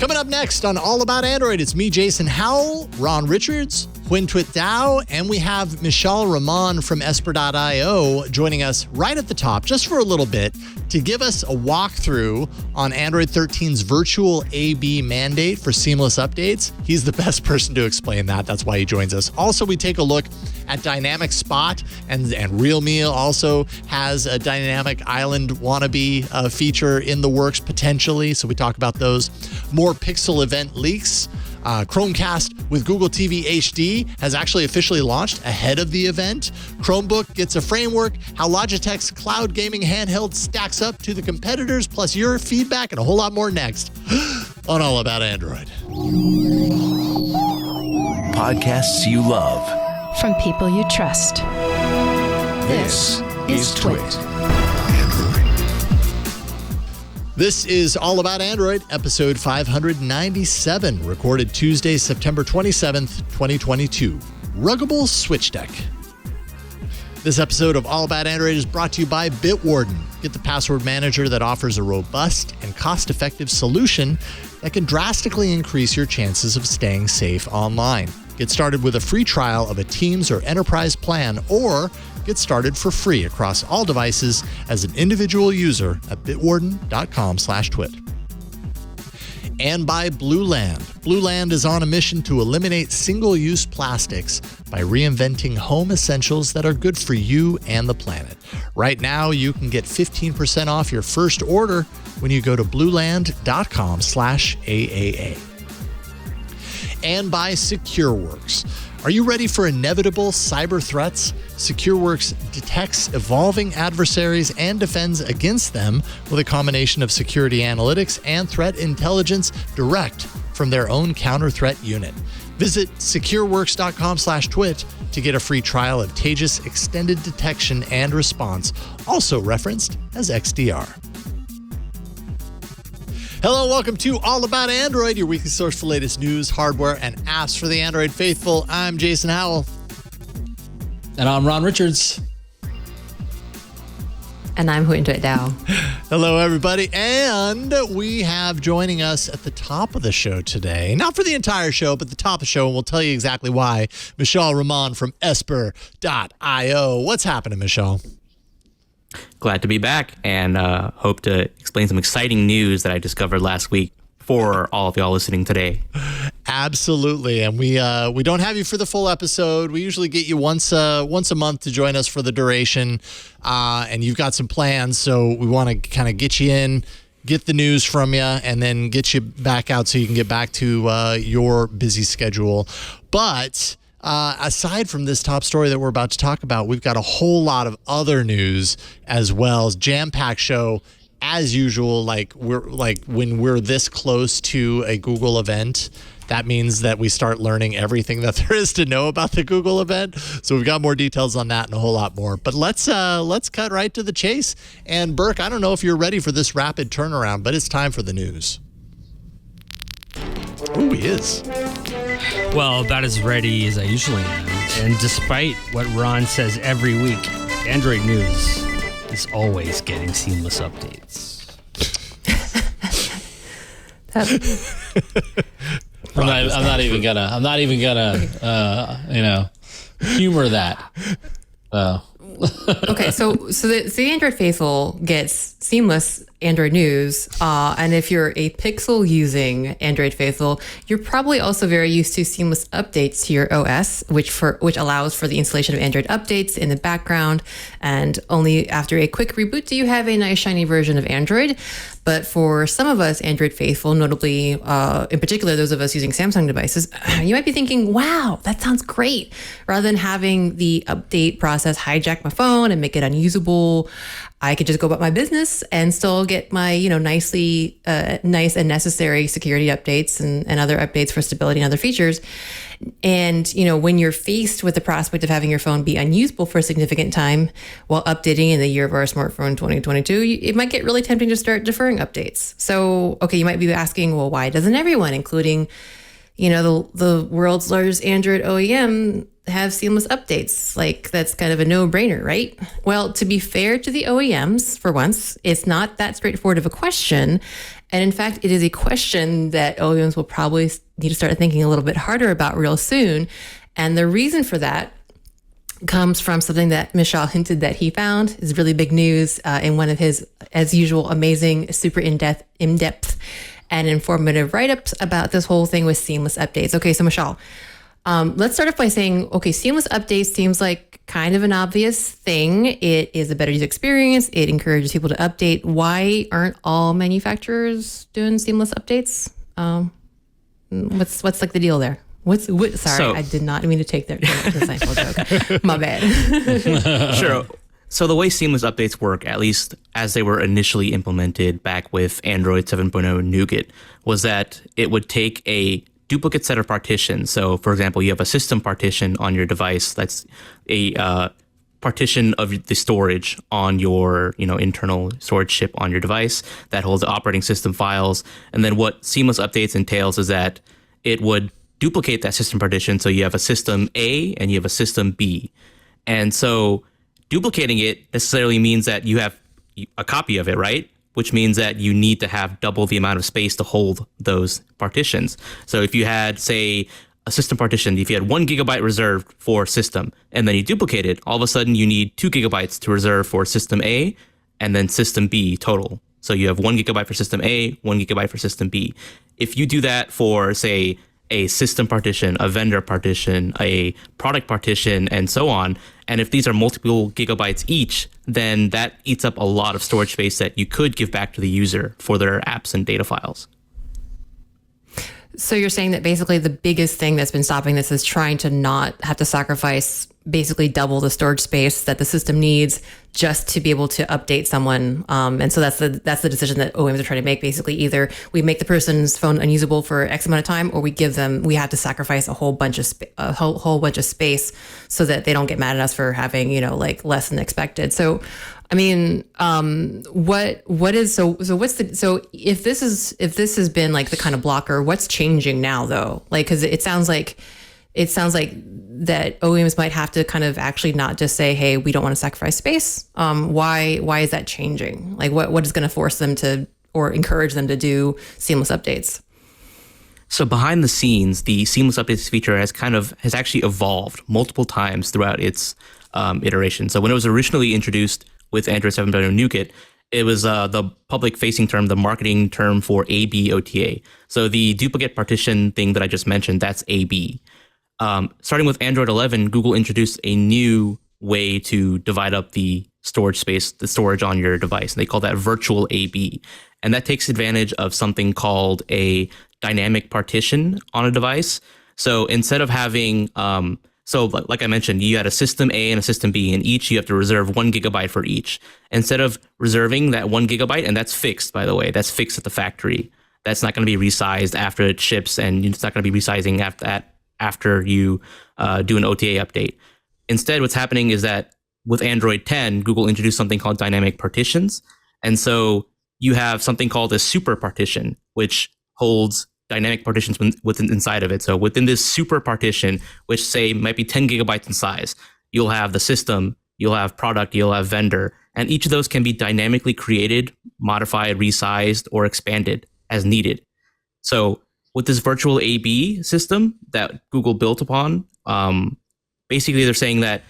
Coming up next on All About Android, it's me, Jason Howell, Ron Richards, Huyen Thuy Dao, and we have Michelle Rahman from Esper.io joining us right at the top, just for a little bit, to give us a walkthrough on Android 13's virtual AB mandate for seamless updates. He's the best person to explain that. That's why he joins us. Also, we take a look at dynamicSpot, and Realme also has a dynamic island wannabe feature in the works potentially. So we talk about those. More Pixel event leaks. Chromecast with Google TV HD has actually officially launched ahead of the event. Chromebook gets a framework, how Logitech's cloud gaming handheld stacks up to the competitors, plus your feedback and a whole lot more next on All About Android. Podcasts you love. From people you trust. This is Twit. This is All About Android, episode 597, recorded Tuesday, September 27th, 2022. Ruggable Switch Deck. This episode of All About Android is brought to you by Bitwarden. Get the password manager that offers a robust and cost-effective solution that can drastically increase your chances of staying safe online. Get started with a free trial of a Teams or Enterprise plan, or get started for free across all devices as an individual user at bitwarden.com/twit. And by Blueland. Blueland is on a mission to eliminate single-use plastics by reinventing home essentials that are good for you and the planet. Right now, you can get 15% off your first order when you go to blueland.com/AAA. And by SecureWorks. Are you ready for inevitable cyber threats? SecureWorks detects evolving adversaries and defends against them with a combination of security analytics and threat intelligence direct from their own counter-threat unit. Visit secureworks.com/twit to get a free trial of Taegis Extended Detection and Response, also referenced as XDR. Hello, welcome to All About Android, your weekly source for latest news, hardware, and apps for the Android faithful. I'm Jason Howell. And I'm Ron Richards. And I'm Huyen Thuy Dao. Hello, everybody. And we have joining us at the top of the show today, not for the entire show, but the top of the show, and we'll tell you exactly why, Michelle Rahman from Esper.io. What's happening, Michelle? Glad to be back and hope to explain some exciting news that I discovered last week for all of y'all listening today. Absolutely. And we don't have you for the full episode. We usually get you once a month to join us for the duration. And you've got some plans. So we want to kind of get you in, get the news from you, and then get you back out so you can get back to your busy schedule. But aside from this top story that we're about to talk about, we've got a whole lot of other news as well. Jam-packed show as usual. When we're this close to a Google event, that means that we start learning everything that there is to know about the Google event. So we've got more details on that and a whole lot more. But let's cut right to the chase. And Burke, I don't know if you're ready for this rapid turnaround, but it's time for the news. Oh, he is. Well, about as ready as I usually am. And despite what Ron says every week, Android News is always getting seamless updates. I'm not even gonna humor that. Okay, so the Android faithful gets seamless Android news, and if you're a Pixel using Android faithful, you're probably also very used to seamless updates to your OS, which allows for the installation of Android updates in the background, and only after a quick reboot do you have a nice shiny version of Android. But for some of us Android faithful, notably in particular those of us using Samsung devices, you might be thinking, wow, that sounds great. Rather than having the update process hijack my phone and make it unusable, I could just go about my business and still get my, nice and necessary security updates and other updates for stability and other features. And, when you're faced with the prospect of having your phone be unusable for a significant time while updating in the year of our smartphone 2022, it might get really tempting to start deferring updates. So, okay, you might be asking, well, why doesn't everyone, including, the world's largest Android OEM, have seamless updates? Like, that's kind of a no-brainer, right? Well, to be fair to the OEMs, for once, it's not that straightforward of a question. And in fact, it is a question that OEMs will probably need to start thinking a little bit harder about real soon. And the reason for that comes from something that Michel hinted that he found is really big news in one of his, as usual, amazing, super in-depth and informative write-ups about this whole thing with seamless updates. Okay, so Michel, let's start off by saying, okay, seamless updates seems like kind of an obvious thing. It is a better user experience. It encourages people to update. Why aren't all manufacturers doing seamless updates? What's like the deal there? Sorry, I did not mean to take the Seinfeld joke. My bad. Sure. So the way seamless updates work, at least as they were initially implemented back with Android 7.0 Nougat, was that it would take a duplicate set of partitions. So, for example, you have a system partition on your device. That's a partition of the storage on your, internal storage chip on your device that holds the operating system files. And then what seamless updates entails is that it would duplicate that system partition. So you have a system A and you have a system B. And so duplicating it necessarily means that you have a copy of it, right? Which means that you need to have double the amount of space to hold those partitions. So if you had, say, a system partition, if you had 1 gigabyte reserved for system, and then you duplicate it, all of a sudden you need 2 gigabytes to reserve for system A and then system B total. So you have 1 gigabyte for system A, 1 gigabyte for system B. If you do that for, say, a system partition, a vendor partition, a product partition, and so on, and if these are multiple gigabytes each, then that eats up a lot of storage space that you could give back to the user for their apps and data files. So you're saying that basically the biggest thing that's been stopping this is trying to not have to sacrifice basically double the storage space that the system needs just to be able to update someone. And so that's the decision that OEMs are trying to make. Basically, either we make the person's phone unusable for X amount of time, or we have to sacrifice a whole bunch of space so that they don't get mad at us for having, like less than expected. So, I mean, if this has been like the kind of blocker, what's changing now though? Like, cause it sounds like that OEMs might have to kind of actually not just say, hey, we don't want to sacrifice space. Why is that changing? Like what is going to force them to, or encourage them to do seamless updates? So behind the scenes, the seamless updates feature has actually evolved multiple times throughout its iteration. So when it was originally introduced with Android 7.0 Nougat, it was the public-facing term, the marketing term for AB OTA. So the duplicate partition thing that I just mentioned, that's AB. Starting with Android 11, Google introduced a new way to divide up the storage space, the storage on your device. And they call that virtual AB. And that takes advantage of something called a dynamic partition on a device. So instead of having... So like I mentioned, you had a system A and a system B, and each you have to reserve 1 gigabyte for each. Instead of reserving that 1 gigabyte, and that's fixed, by the way, that's fixed at the factory. That's not going to be resized after it ships, and it's not going to be resizing after you do an OTA update. Instead, what's happening is that with Android 10, Google introduced something called dynamic partitions. And so you have something called a super partition, which holds dynamic partitions inside of it. So within this super partition, which say might be 10 gigabytes in size, you'll have the system, you'll have product, you'll have vendor, and each of those can be dynamically created, modified, resized, or expanded as needed. So with this virtual AB system that Google built upon, basically they're saying that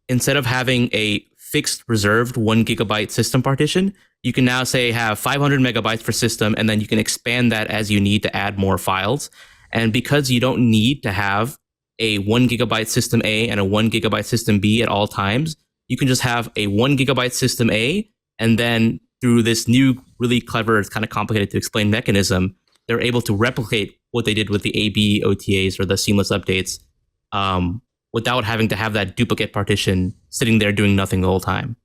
instead of having a fixed reserved 1 gigabyte system partition, you can now say have 500 megabytes for system, and then you can expand that as you need to add more files. And because you don't need to have a 1 gigabyte system A and a 1 gigabyte system B at all times, you can just have a 1 gigabyte system A, and then through this new, really clever, it's kind of complicated to explain mechanism, they're able to replicate what they did with the AB OTAs or the seamless updates without having to have that duplicate partition sitting there doing nothing the whole time.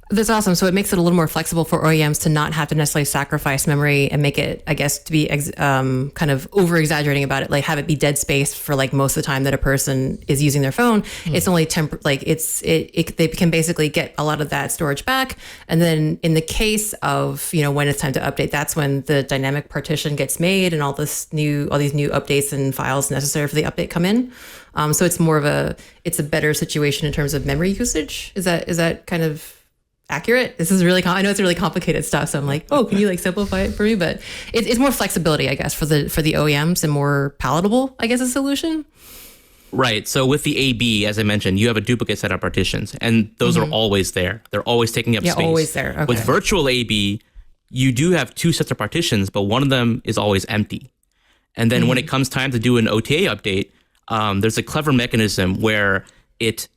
That's awesome. So it makes it a little more flexible for OEMs to not have to necessarily sacrifice memory and make it, I guess, to be kind of over exaggerating about it, like have it be dead space for like most of the time that a person is using their phone. It's only they can basically get a lot of that storage back. And then in the case of, when it's time to update, that's when the dynamic partition gets made and all these new updates and files necessary for the update come in. So it's a better situation in terms of memory usage. Is that kind of accurate. This is really, I know it's really complicated stuff. So I'm like, oh, can you like simplify it for me? But it's more flexibility, I guess, for the OEMs and more palatable, I guess, a solution. Right. So with the AB, as I mentioned, you have a duplicate set of partitions, and those are always there. They're always taking up space. Always there. Okay. With virtual AB, you do have two sets of partitions, but one of them is always empty. And then when it comes time to do an OTA update, there's a clever mechanism where it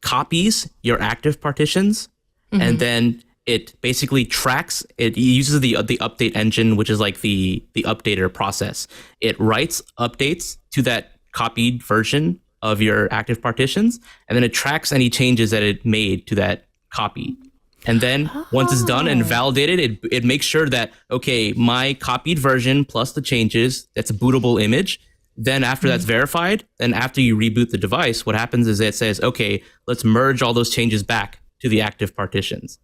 copies your active partitions, and then it basically tracks. It uses the update engine, which is like the updater process. It writes updates to that copied version of your active partitions, and then it tracks any changes that it made to that copy. And then once it's done and validated, it makes sure that, okay, my copied version plus the changes, that's a bootable image. Then after that's verified, then after you reboot the device, what happens is it says, okay, let's merge all those changes back to the active partitions.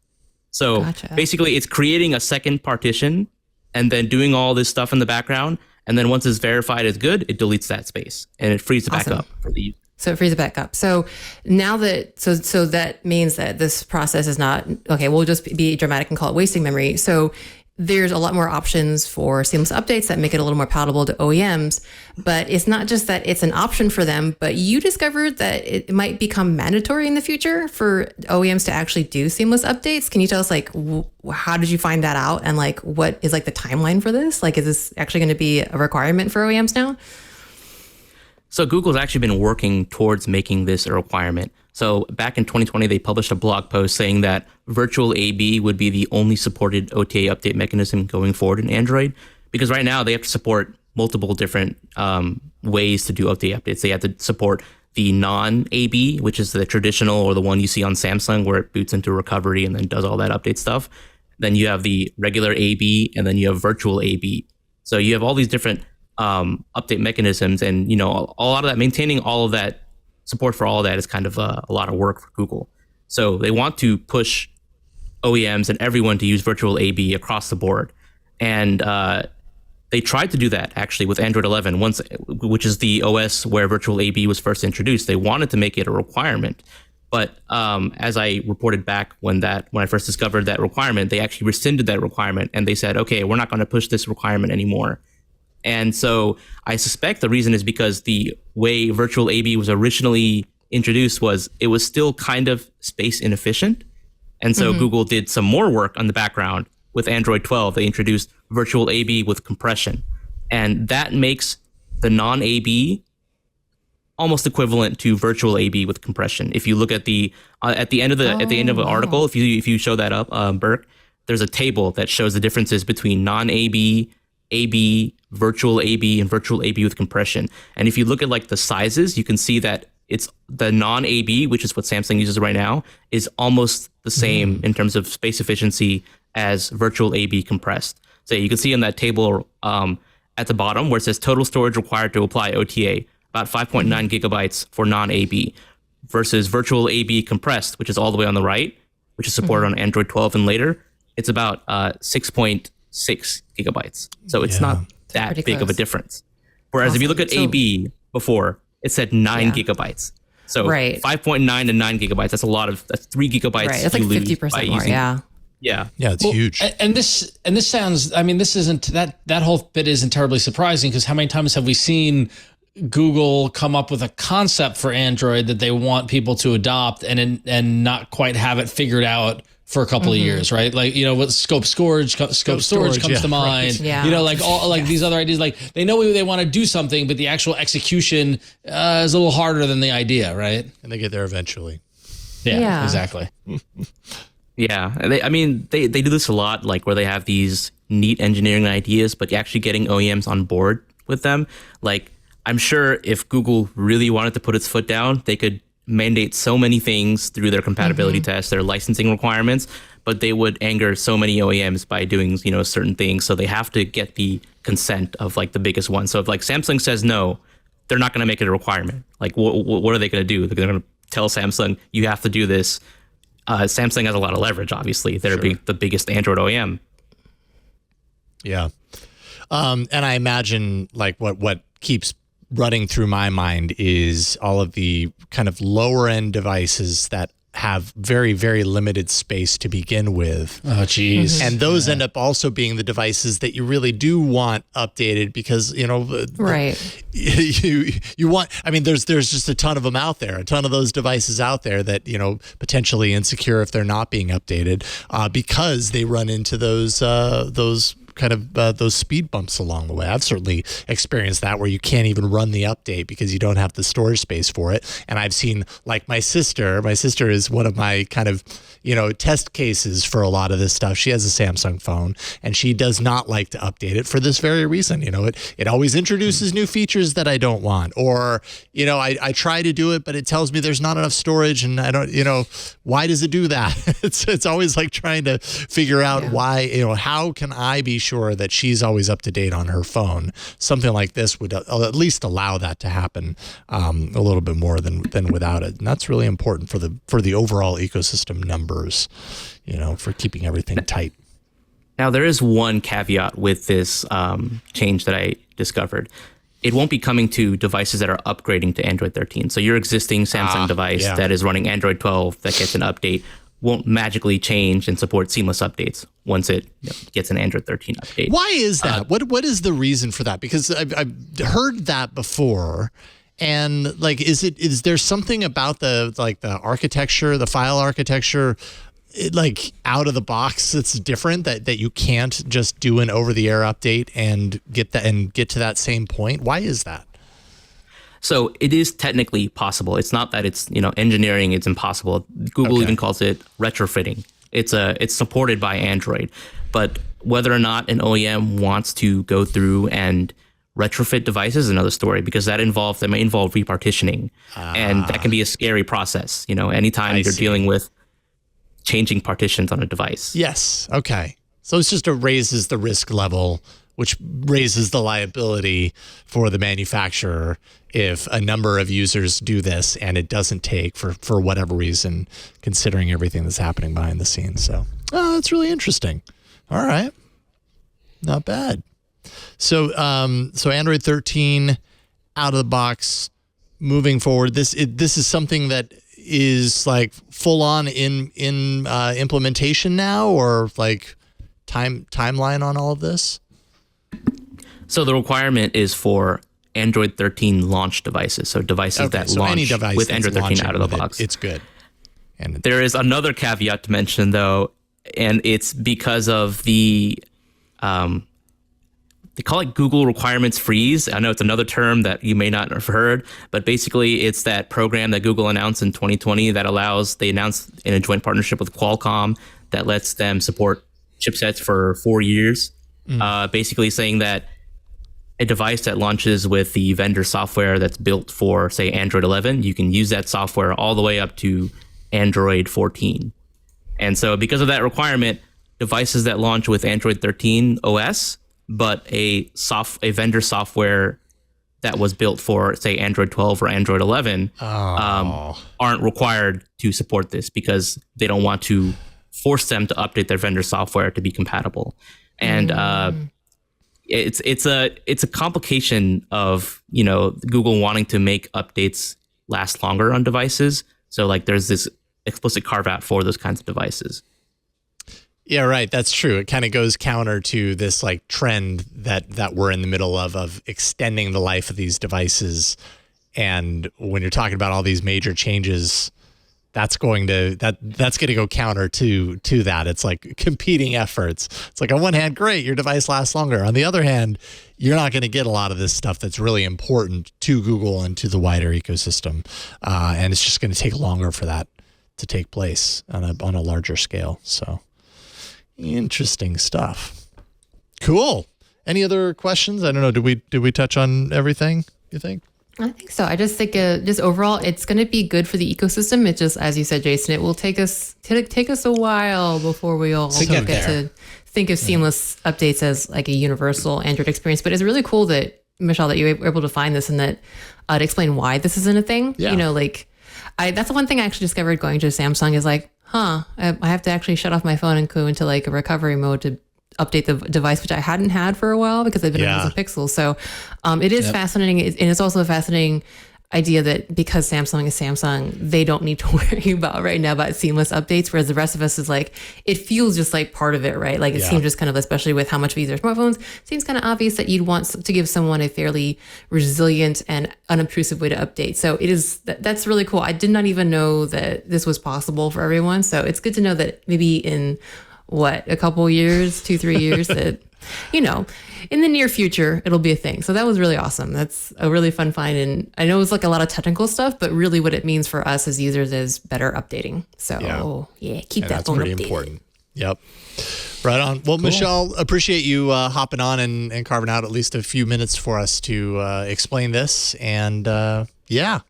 So basically it's creating a second partition and then doing all this stuff in the background. And then once it's verified as good, it deletes that space and it frees it back up for the user. So it frees it back up. So now that, so that means that this process is not, okay, we'll just be dramatic and call it wasting memory. So there's a lot more options for seamless updates that make it a little more palatable to OEMs, but it's not just that it's an option for them, but you discovered that it might become mandatory in the future for OEMs to actually do seamless updates. Can you tell us like, how did you find that out? And like, what is like the timeline for this? Like, is this actually going to be a requirement for OEMs now? So Google's actually been working towards making this a requirement. So back in 2020, they published a blog post saying that virtual AB would be the only supported OTA update mechanism going forward in Android. Because right now they have to support multiple different ways to do OTA updates. They have to support the non-AB, which is the traditional or the one you see on Samsung where it boots into recovery and then does all that update stuff. Then you have the regular AB and then you have virtual AB. So you have all these different update mechanisms, and a lot of that, maintaining all of that support for all of that is kind of a lot of work for Google. So they want to push OEMs and everyone to use virtual AB across the board, and they tried to do that actually with Android 11, which is the OS where virtual AB was first introduced. They wanted to make it a requirement, but as I reported back when I first discovered that requirement, they actually rescinded that requirement and they said, okay, we're not going to push this requirement anymore. And so I suspect the reason is because the way virtual AB was originally introduced it was still kind of space inefficient. And so Google did some more work on the background. With Android 12, they introduced virtual AB with compression. And that makes the non-AB almost equivalent to virtual AB with compression. If you look at the end of the article, if you show that up, Burke, there's a table that shows the differences between non-AB, AB, virtual AB, and virtual AB with compression. And if you look at like the sizes, you can see that it's the non-AB, which is what Samsung uses right now, is almost the same in terms of space efficiency as virtual AB compressed. So you can see in that table at the bottom where it says total storage required to apply OTA, about 5.9 gigabytes for non-AB versus virtual AB compressed, which is all the way on the right, which is supported on Android 12 and later. It's about 6.6 gigabytes. So it's not that big of a difference. Whereas if you look at AB before, it said 9 gigabytes. So 5.9 to 9 gigabytes, that's 3 gigabytes. Right, that's like 50% more, Yeah, it's huge. And this sounds, this isn't, that whole bit isn't terribly surprising, because how many times have we seen Google come up with a concept for Android that they want people to adopt and not quite have it figured out for a couple of years, right? Like, what scope storage comes to mind. Right. Yeah. Like all like these other ideas, like they know they want to do something, but the actual execution is a little harder than the idea, right? And they get there eventually. Yeah. Exactly. Yeah, they do this a lot, like where they have these neat engineering ideas, but actually getting OEMs on board with them. Like, I'm sure if Google really wanted to put its foot down, they could mandate so many things through their compatibility tests, their licensing requirements, but they would anger so many OEMs by doing, certain things. So they have to get the consent of like the biggest one. So if like Samsung says no, they're not going to make it a requirement. Like what are they going to do? They're going to tell Samsung, you have to do this. Samsung has a lot of leverage, obviously. They're the biggest Android OEM. Yeah. And I imagine like what keeps running through my mind is all of the kind of lower end devices that have very, very limited space to begin with. Oh, geez. And those end up also being the devices that you really do want updated because, Right. You want, I mean, there's just a ton of them out there, a ton of those devices out there that, potentially insecure if they're not being updated because they run into those kind of those speed bumps along the way. I've certainly experienced that where you can't even run the update because you don't have the storage space for it. And I've seen like my sister is one of my kind of, test cases for a lot of this stuff. She has a Samsung phone and she does not like to update it for this very reason. It always introduces new features that I don't want, or, I try to do it, but it tells me there's not enough storage and I don't, why does it do that? It's always like trying to figure out why, how can I be sure that she's always up to date on her phone? Something like this would at least allow that to happen a little bit more than without it. And that's really important for the overall ecosystem numbers, for keeping everything tight. Now, there is one caveat with this change that I discovered. It won't be coming to devices that are upgrading to Android 13. So your existing Samsung device that is running Android 12 that gets an update won't magically change and support seamless updates once it gets an Android 13 update. Why is that? What is the reason for that? Because I've heard that before. And like, is there something about the architecture, the file architecture, like out of the box that's different that you can't just do an over the air update and get to that same point? Why is that? So it is technically possible. It's not that it's, engineering, it's impossible. Google even calls it retrofitting. It's supported by Android. But whether or not an OEM wants to go through and retrofit devices is another story, because that may involve repartitioning. And that can be a scary process, anytime you're dealing with changing partitions on a device. Yes. Okay. So it's just raises the risk level, which raises the liability for the manufacturer if a number of users do this and it doesn't take for whatever reason, considering everything that's happening behind the scenes. So, that's really interesting. All right. Not bad. So Android 13 out of the box, moving forward. This is something that is like full on in implementation now, or like timeline on all of this. So the requirement is for Android 13 launch devices, so devices that launch any device with Android 13 out of the box. It's good. And there is another caveat to mention, though, and it's because of the they call it Google requirements freeze. I know it's another term that you may not have heard, but basically it's that program that Google announced in 2020 that they announced in a joint partnership with Qualcomm that lets them support chipsets for 4 years. Basically saying that a device that launches with the vendor software that's built for, say, Android 11, you can use that software all the way up to Android 14. And so because of that requirement, devices that launch with Android 13 OS, but a vendor software that was built for, say, Android 12 or Android 11 aren't required to support this because they don't want to force them to update their vendor software to be compatible. And it's a complication of, Google wanting to make updates last longer on devices. So like there's this explicit carve out for those kinds of devices. Yeah, right. That's true. It kind of goes counter to this like trend that we're in the middle of extending the life of these devices. And when you're talking about all these major changes, that's going to go counter to that. It's like competing efforts. It's like on one hand, great, your device lasts longer. On the other hand, you're not going to get a lot of this stuff that's really important to Google and to the wider ecosystem. And it's just going to take longer for that to take place on a larger scale. So interesting stuff. Cool. Any other questions? I don't know. Did we touch on everything, you think? I think so. I just think just overall, it's going to be good for the ecosystem. It just, as you said, Jason, it will take us a while before we all get to think of seamless updates as like a universal Android experience. But it's really cool that, Michelle, that you were able to find this and that to explain why this isn't a thing. Yeah. That's the one thing I actually discovered going to Samsung is like, I have to actually shut off my phone and go into like a recovery mode to update the device, which I hadn't had for a while because I've been using Pixel. So it is fascinating. And it's also fascinating idea that because Samsung is Samsung, they don't need to worry about right now about seamless updates, whereas the rest of us is like, it feels just like part of it, right? Like it seems just kind of, especially with how much we use our smartphones, seems kind of obvious that you'd want to give someone a fairly resilient and unobtrusive way to update. So it is, that's really cool. I did not even know that this was possible for everyone. So it's good to know that maybe in a couple years, 2-3 years, that, you know, in the near future, it'll be a thing. So that was really awesome. That's a really fun find. And I know it's like a lot of technical stuff, but really what it means for us as users is better updating. So keep that phone updated. That's pretty important. Yep. Right on. Well, cool. Michelle, appreciate you hopping on and carving out at least a few minutes for us to explain this. And yeah,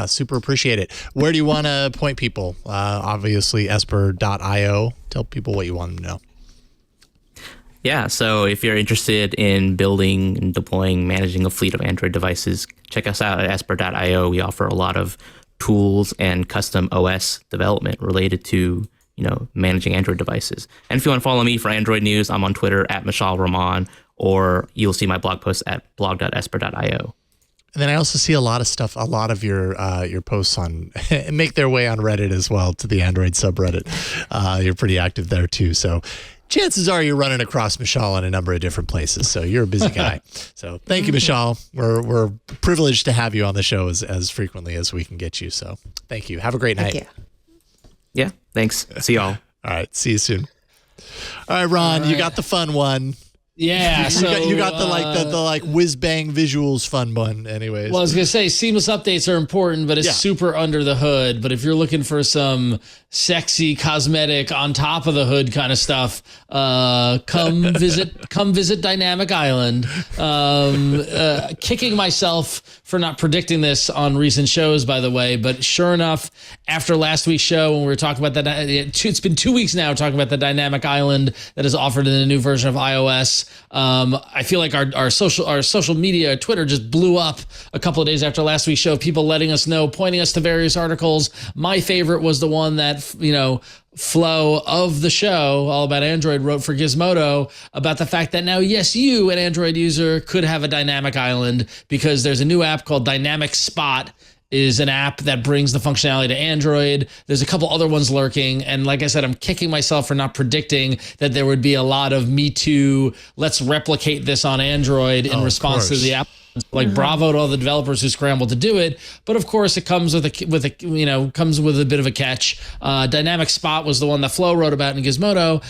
super appreciate it. Where do you want to point people? Obviously, esper.io. Tell people what you want them to know. Yeah, so if you're interested in building and deploying, managing a fleet of Android devices, check us out at esper.io. We offer a lot of tools and custom OS development related to, you know, managing Android devices. And if you want to follow me for Android news, I'm on Twitter at Mishal Rahman, or you'll see my blog post at blog.esper.io. And then I also see a lot of stuff, a lot of your posts on make their way on Reddit as well, to the Android subreddit. You're pretty active there too. So chances are you're running across Mishal in a number of different places. So you're a busy guy. So thank you, Mishal. We're privileged to have you on the show as frequently as we can get you. So thank you. Have a great night. Yeah, thanks. See y'all. All right. See you soon. All right, Ron, you got the fun one. Yeah, you got the whiz bang visuals fun one. Anyways, well, I was gonna say seamless updates are important, but it's super under the hood. But if you're looking for some sexy cosmetic on top of the hood kind of stuff, come visit Dynamic Island. Kicking myself for not predicting this on recent shows, by the way, but sure enough, after last week's show when we were talking about that, it's been 2 weeks now talking about the Dynamic Island that is offered in the new version of iOS. I feel like our social media, Twitter, just blew up a couple of days after last week's show. People letting us know, pointing us to various articles. My favorite was the one that, you know, Flo of the show, All About Android, wrote for Gizmodo about the fact that now, yes, you, an Android user, could have a dynamic island because there's a new app called dynamicSpot. Is an app that brings the functionality to Android. There's a couple other ones lurking. And like I said, I'm kicking myself for not predicting that there would be a lot of Me Too, let's replicate this on Android in response to the app. Like bravo to all the developers who scrambled to do it, but of course it comes with a bit of a catch. dynamicSpot was the one that Flo wrote about in Gizmodo.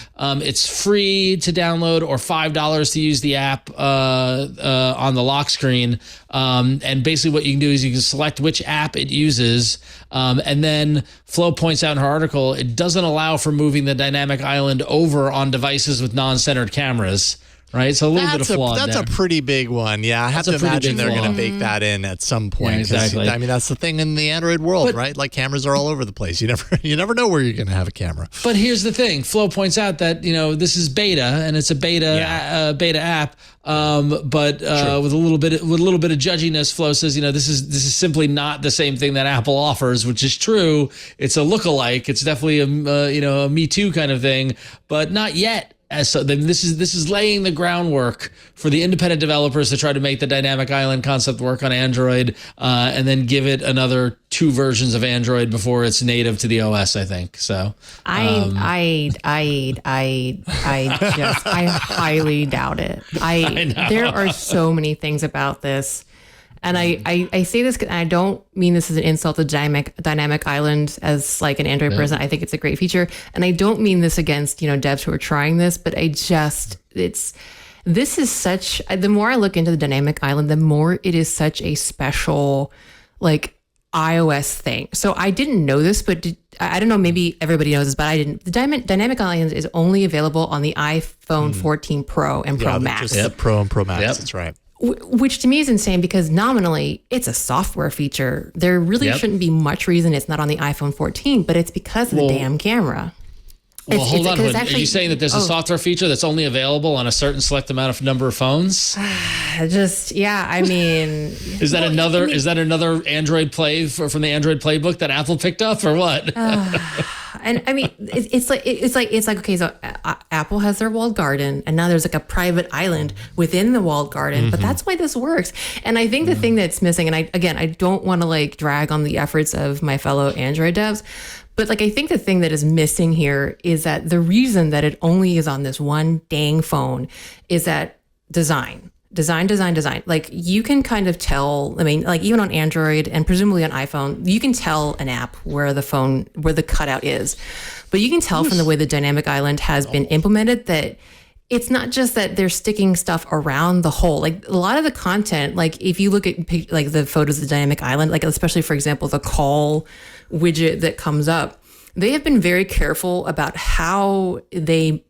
It's free to download or $5 to use the app on the lock screen. And basically what you can do is you can select which app it uses, and then Flo points out in her article it doesn't allow for moving the dynamic island over on devices with non-centered cameras. Right, so a little bit of flaw there. That's a pretty big one. Yeah, I have to imagine they're going to bake that in at some point. Yeah, exactly. I mean, that's the thing in the Android world, right? Like cameras are all over the place. You never know where you're going to have a camera. But here's the thing: Flo points out that this is beta and it's a beta app. But with a little bit of judginess, Flo says, this is simply not the same thing that Apple offers, which is true. It's a lookalike. It's definitely a Me Too kind of thing, but not yet. So then this is laying the groundwork for the independent developers to try to make the dynamic island concept work on Android, and then give it another 2 versions of Android before it's native to the OS, I think. So I highly doubt it. There are so many things about this. And I say this, and I don't mean this as an insult to Dynamic Island as like an Android person. I think it's a great feature. And I don't mean this against, devs who are trying this, but this is such, the more I look into the Dynamic Island, the more it is such a special, like, iOS thing. So I didn't know this, but I don't know, maybe everybody knows this, but I didn't. The Dynamic Island is only available on the iPhone 14 Pro and Pro Max. Just the Pro and Pro Max, that's right. Which to me is insane because nominally it's a software feature. There really shouldn't be much reason it's not on the iPhone 14, but it's because of the damn camera. Well, hold on. it's Are you saying that there's a software feature that's only available on a certain select number of phones? I mean, is that another Android play from the Android playbook that Apple picked up, or what? and I mean, it's like okay, so Apple has their walled garden, and now there's like a private island within the walled garden. But that's why this works. And I think the thing that's missing, and I don't want to like drag on the efforts of my fellow Android devs, but like I think the thing that is missing here is that the reason that it only is on this one dang phone is that design. Like you can kind of tell, I mean, like even on Android and presumably on iPhone, you can tell an app where the cutout is. But you can tell from the way the dynamic island has been implemented that it's not just that they're sticking stuff around the hole. Like a lot of the content, like if you look at like the photos of the dynamic island, like especially for example, the call widget that comes up, they have been very careful about how they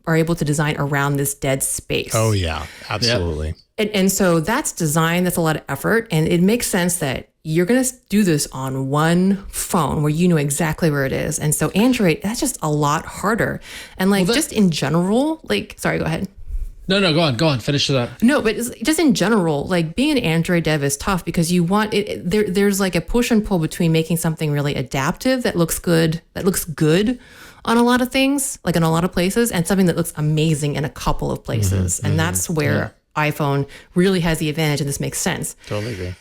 are able to design around this dead space. Oh yeah, absolutely. And so that's design, that's a lot of effort. And it makes sense that you're going to do this on one phone where you know exactly where it is. And so Android, that's just a lot harder. And like just in general, like, sorry, go ahead. No, go on. Finish that. No, but just in general, like being an Android dev is tough because you want it. There's like a push and pull between making something really adaptive that looks good on a lot of things, like in a lot of places, and something that looks amazing in a couple of places. And that's where iPhone really has the advantage, and this makes sense. Totally agree.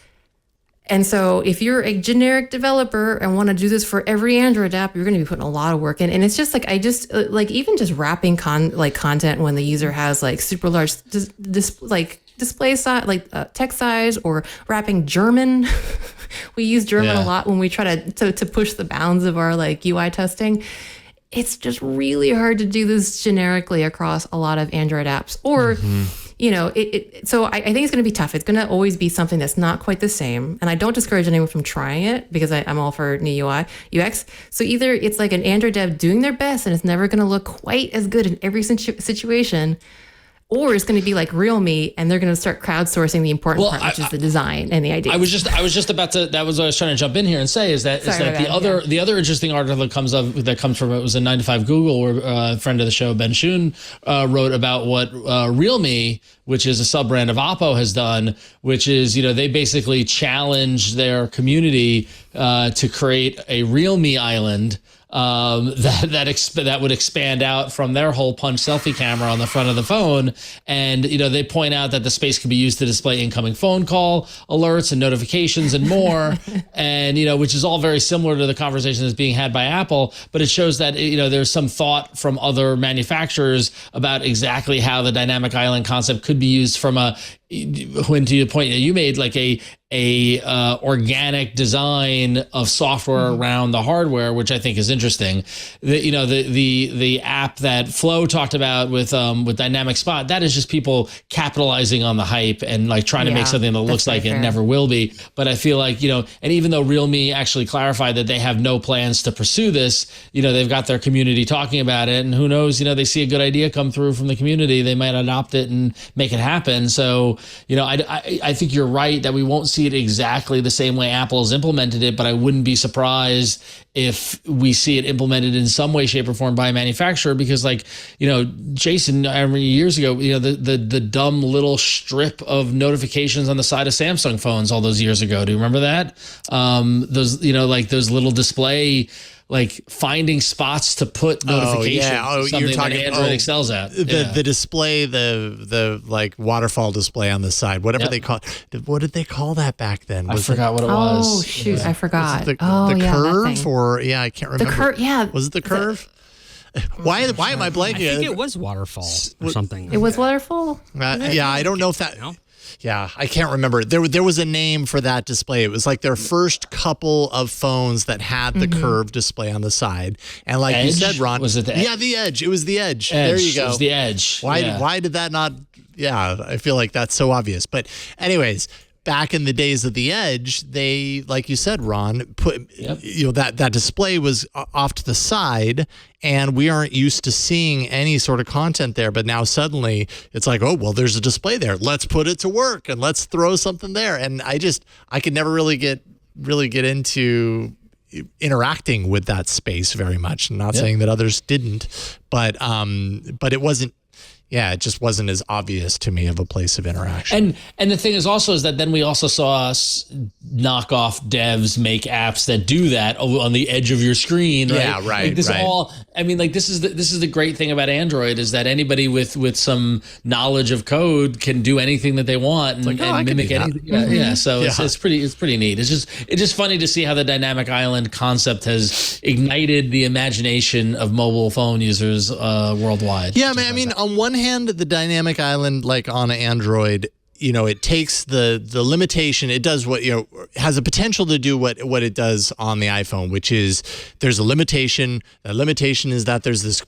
And so if you're a generic developer and want to do this for every Android app, you're going to be putting a lot of work in. And it's just like, even just wrapping content when the user has like super large display size, text size, or wrapping German. We use German a lot when we try to push the bounds of our like UI testing. It's just really hard to do this generically across a lot of Android apps, or so I think it's going to be tough. It's going to always be something that's not quite the same. And I don't discourage anyone from trying it because I'm all for new UI, UX. So either it's like an Android dev doing their best and it's never going to look quite as good in every situation, or it's going to be like Realme and they're going to start crowdsourcing the important part, which is the design and the idea. I was just about to. That was what I was trying to jump in here and say is that the other interesting article that comes from it was in 9 to 5 Google, where a friend of the show Ben Schoon wrote about what Realme, which is a sub brand of Oppo, has done, which is they basically challenged their community to create a Realme island. That would expand out from their whole punch selfie camera on the front of the phone. And, they point out that the space can be used to display incoming phone call alerts and notifications and more. And, which is all very similar to the conversation that's being had by Apple. But it shows that, there's some thought from other manufacturers about exactly how the dynamic island concept could be used from when to the point that you made, like a organic design of software around the hardware, which I think is interesting. The app that Flo talked about with dynamicSpot, that is just people capitalizing on the hype and like trying to make something that looks like it never will be. But I feel like, and even though Realme actually clarified that they have no plans to pursue this, they've got their community talking about it, and who knows, they see a good idea come through from the community, they might adopt it and make it happen. So, I think you're right that we won't see it exactly the same way Apple has implemented it, but I wouldn't be surprised if we see it implemented in some way, shape, or form by a manufacturer, because Jason, I remember years ago, the dumb little strip of notifications on the side of Samsung phones all those years ago. Do you remember that? Those little display, like finding spots to put notifications. Something you're talking, that Android excels at. The display, the like waterfall display on the side, whatever they call it. What did they call that back then? I forgot what it was. Oh shoot, I forgot. The curve, or I can't remember. The curve, was it the curve? Why am I blanking? I think it was waterfall or something. It was waterfall. I don't know if that. No? Yeah, I can't remember. There was a name for that display. It was like their first couple of phones that had the curved display on the side. And like Edge? You said, Ron. Was it the Edge? Yeah, the Edge. It was the Edge. There you go. It was the Edge. Why did that not? Yeah, I feel like that's so obvious. But anyways, back in the days of the Edge, they, like you said, Ron, put that display was off to the side, and we aren't used to seeing any sort of content there. But now suddenly it's like, oh well, there's a display there. Let's put it to work and let's throw something there. And I could never really get into interacting with that space very much. I'm not saying that others didn't, but it wasn't. Yeah, it just wasn't as obvious to me of a place of interaction. And the thing is that then we also saw us knockoff devs make apps that do that on the edge of your screen. Right? Yeah, right. This is the great thing about Android is that anybody with some knowledge of code can do anything that they want and mimic anything. Yeah. So it's pretty neat. It's just funny to see how the dynamic island concept has ignited the imagination of mobile phone users worldwide. Yeah, man. I mean, on one hand, the dynamic island, like on Android, it takes the limitation. It does what, has a potential to do what it does on the iPhone, which is there's a limitation. The limitation is that there's this,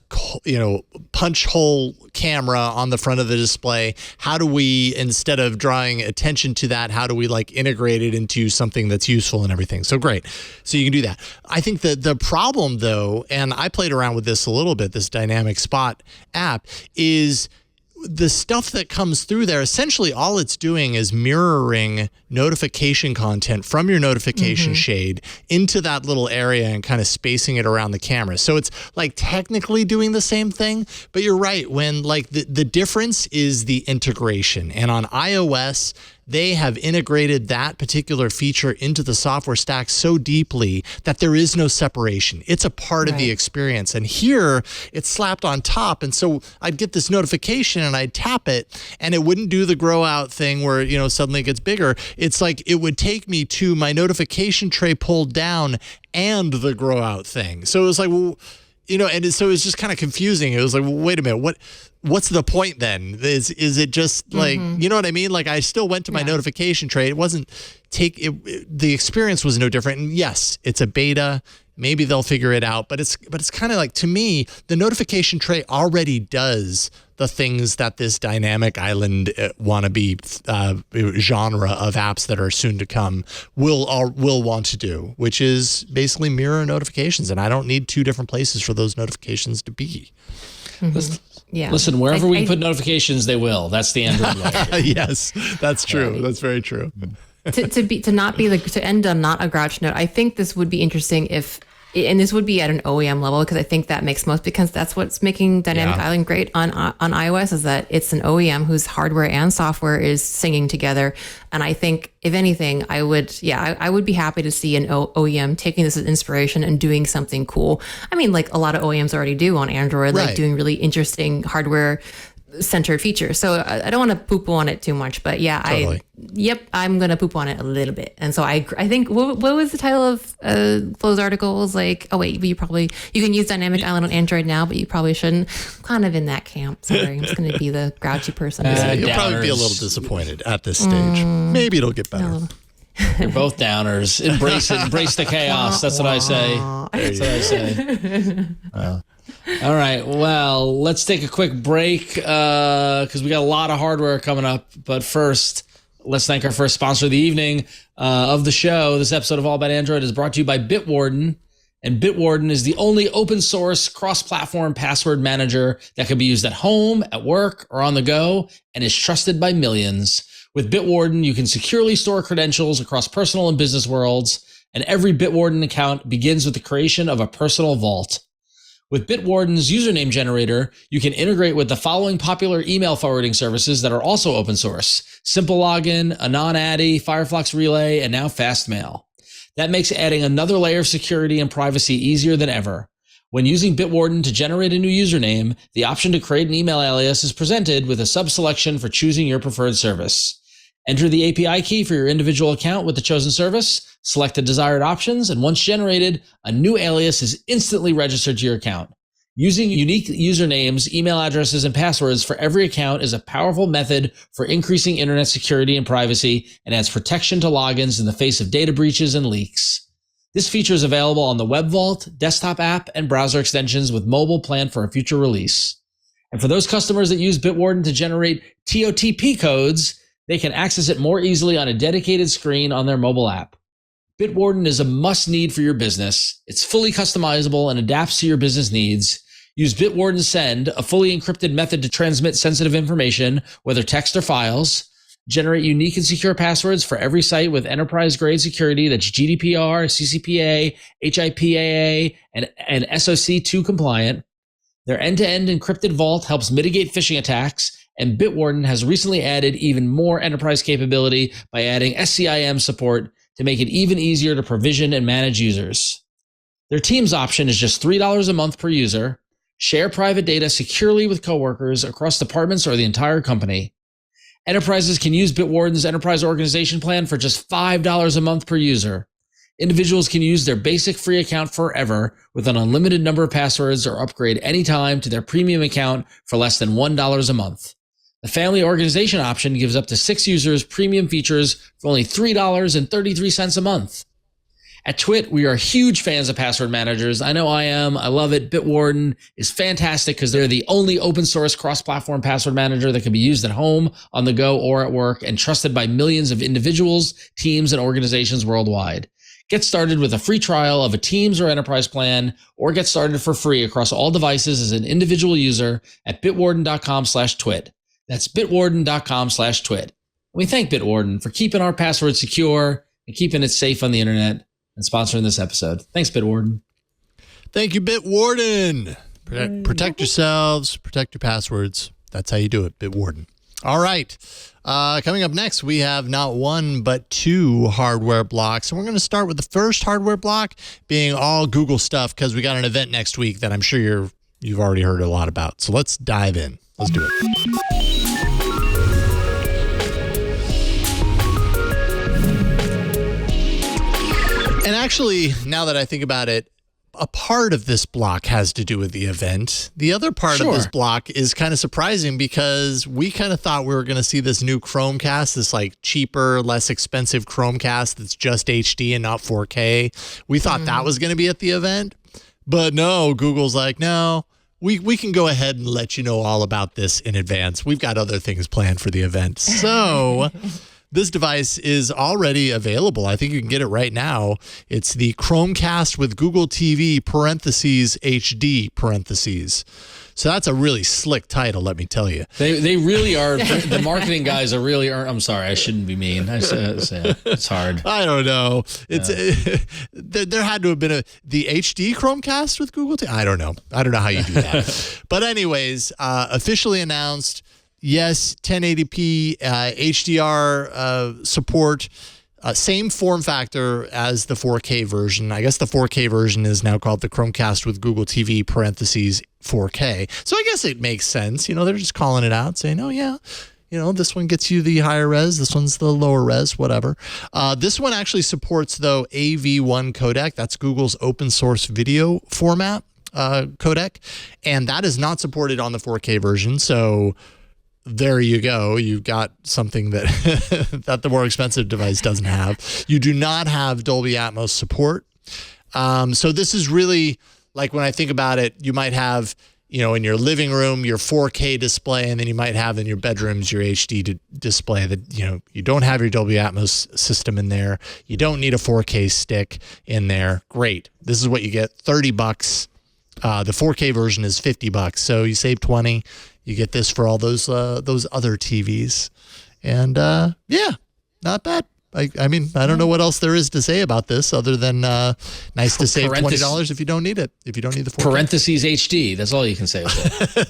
punch hole camera on the front of the display. How do we, instead of drawing attention to that, how do we integrate it into something that's useful and everything? So great. So you can do that. I think that the problem though, and I played around with this a little bit, this dynamicSpot app, is the stuff that comes through there, essentially all it's doing is mirroring notification content from your notification shade into that little area and kind of spacing it around the camera. So it's technically doing the same thing, but you're right. When the difference is the integration. And on iOS, they have integrated that particular feature into the software stack so deeply that there is no separation. It's a part of the experience. And here it's slapped on top. And so I'd get this notification and I'd tap it and it wouldn't do the grow out thing where, suddenly it gets bigger. It's like it would take me to my notification tray pulled down and the grow out thing. So it was like, well, so it was just kind of confusing. It was like, well, wait a minute, what's the point then? Is it just you know what I mean? I still went to my notification tray. It wasn't the experience was no different. And yes, it's a beta. Maybe they'll figure it out, but it's kind of to me, the notification tray already does the things that this dynamic island wannabe genre of apps that are soon to come will want to do, which is basically mirror notifications. And I don't need two different places for those notifications to be. Listen, wherever we put notifications, they will. That's the Android way. Yes, that's true. That's very true. to end on not a grouch note, I think this would be interesting and this would be at an OEM level, because I think that makes most, because that's what's making Dynamic Island great on iOS, is that it's an OEM whose hardware and software is singing together. And I think, if anything, I would be happy to see an OEM taking this as inspiration and doing something cool. I mean, a lot of OEMs already do on Android, doing really interesting hardware centered features. So I don't want to poop on it too much, but totally. I'm going to poop on it a little bit. And so I think, what was the title of Flo's article? Was you can use Dynamic Island on Android now, but you probably shouldn't. I'm kind of in that camp. Sorry, I'm just going to be the grouchy person. You'll probably be a little disappointed at this stage. Maybe it'll get better. No. You're both downers. Embrace the chaos. That's what I say. That's what I say. All right. Well, let's take a quick break because we got a lot of hardware coming up. But first, let's thank our first sponsor of the evening of the show. This episode of All About Android is brought to you by Bitwarden. And Bitwarden is the only open source cross-platform password manager that can be used at home, at work, or on the go, and is trusted by millions. With Bitwarden, you can securely store credentials across personal and business worlds, and every Bitwarden account begins with the creation of a personal vault. With Bitwarden's username generator, you can integrate with the following popular email forwarding services that are also open source: Simple Login, AnonAddy, Firefox Relay, and now Fastmail. That makes adding another layer of security and privacy easier than ever. When using Bitwarden to generate a new username, the option to create an email alias is presented with a sub-selection for choosing your preferred service. Enter the API key for your individual account with the chosen service, select the desired options, and once generated, a new alias is instantly registered to your account. Using unique usernames, email addresses, and passwords for every account is a powerful method for increasing internet security and privacy, and adds protection to logins in the face of data breaches and leaks. This feature is available on the Web Vault, desktop app, and browser extensions, with mobile planned for a future release. And for those customers that use Bitwarden to generate TOTP codes, they can access it more easily on a dedicated screen on their mobile app. Bitwarden is a must-need for your business. It's fully customizable and adapts to your business needs. Use Bitwarden Send, a fully encrypted method to transmit sensitive information, whether text or files. Generate unique and secure passwords for every site with enterprise-grade security that's GDPR, CCPA, HIPAA, and SOC2 compliant. Their end-to-end encrypted vault helps mitigate phishing attacks, and Bitwarden has recently added even more enterprise capability by adding SCIM support to make it even easier to provision and manage users. Their Teams option is just $3 a month per user. Share private data securely with coworkers across departments or the entire company. Enterprises can use Bitwarden's enterprise organization plan for just $5 a month per user. Individuals can use their basic free account forever with an unlimited number of passwords or upgrade anytime to their premium account for less than $1 a month. The family organization option gives up to 6 users premium features for only $3.33 a month. At Twit, we are huge fans of password managers. I know I am. I love it. Bitwarden is fantastic because they're the only open source cross-platform password manager that can be used at home, on the go, or at work, and trusted by millions of individuals, teams, and organizations worldwide. Get started with a free trial of a Teams or Enterprise plan, or get started for free across all devices as an individual user at bitwarden.com/twit. That's bitwarden.com/twit. We thank Bitwarden for keeping our passwords secure and keeping it safe on the internet and sponsoring this episode. Thanks, Bitwarden. Thank you, Bitwarden. Protect yourselves, protect your passwords. That's how you do it, Bitwarden. All right. Coming up next, we have not one, but 2 hardware blocks. And we're going to start with the first hardware block being all Google stuff because we got an event next week that I'm sure you've already heard a lot about. So let's dive in. Let's do it. And actually, now that I think about it, a part of this block has to do with the event. The other part of this block is kind of surprising because we kind of thought we were going to see this new Chromecast, this like cheaper, less expensive Chromecast that's just HD and not 4K. We thought that was going to be at the event, but no, Google's like, no, we can go ahead and let you know all about this in advance. We've got other things planned for the event. So this device is already available. I think you can get it right now. It's the Chromecast with Google TV parentheses HD parentheses. So that's a really slick title, let me tell you. They really are. The marketing guys are really. I'm sorry, I shouldn't be mean. It's hard. I don't know. It's there had to have been the HD Chromecast with Google TV. I don't know how you do that. But anyways, officially announced. Yes, 1080p HDR support, same form factor as the 4K version. I guess the 4K version is now called the Chromecast with Google TV parentheses 4K. So I guess it makes sense. You know, they're just calling it out, saying, oh, yeah, you know, this one gets you the higher res, this one's the lower res, whatever. This one actually supports, though, AV1 codec. That's Google's open source video format codec. And that is not supported on the 4K version. So there you go. You've got something that that the more expensive device doesn't have. You do not have Dolby Atmos support. So this is really like when I think about it, you might have, you know, in your living room, your 4K display, and then you might have in your bedrooms, your HD display that, you know, you don't have your Dolby Atmos system in there. You don't need a 4K stick in there. Great. This is what you get. $30. The 4K version is $50. So you save 20. You get this for all those other TVs, and yeah, not bad. I mean, I don't know what else there is to say about this other than nice to save $20 if you don't need it. If you don't need the 4K. Parentheses HD. That's all you can say.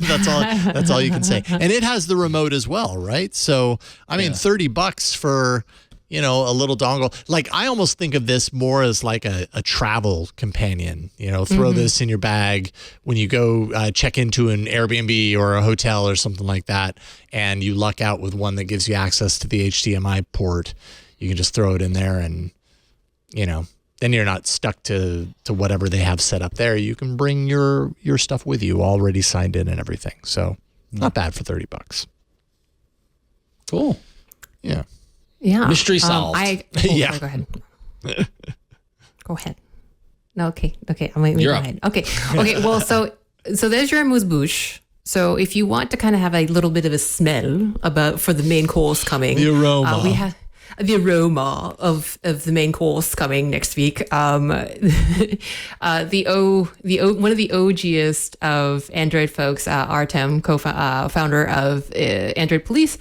That's all you can say. And it has the remote as well, right? So I mean, $30 for, you know, a little dongle. Like, I almost think of this more as like a travel companion. You know, throw this in your bag when you go check into an Airbnb or a hotel or something like that, and you luck out with one that gives you access to the HDMI port. You can just throw it in there, and, you know, then you're not stuck to whatever they have set up there. You can bring your stuff with you already signed in and everything. So not bad for $30. Cool. Yeah. Yeah. Mystery solved. Sorry, go ahead. Go ahead. No, okay. I'm going to go ahead. Okay. Well, so there's your amuse-bouche. So if you want to kind of have a little bit of a smell for the main course coming, the aroma. We have the aroma of the main course coming next week. One of the OGest of Android folks, Artem, founder of Android Police,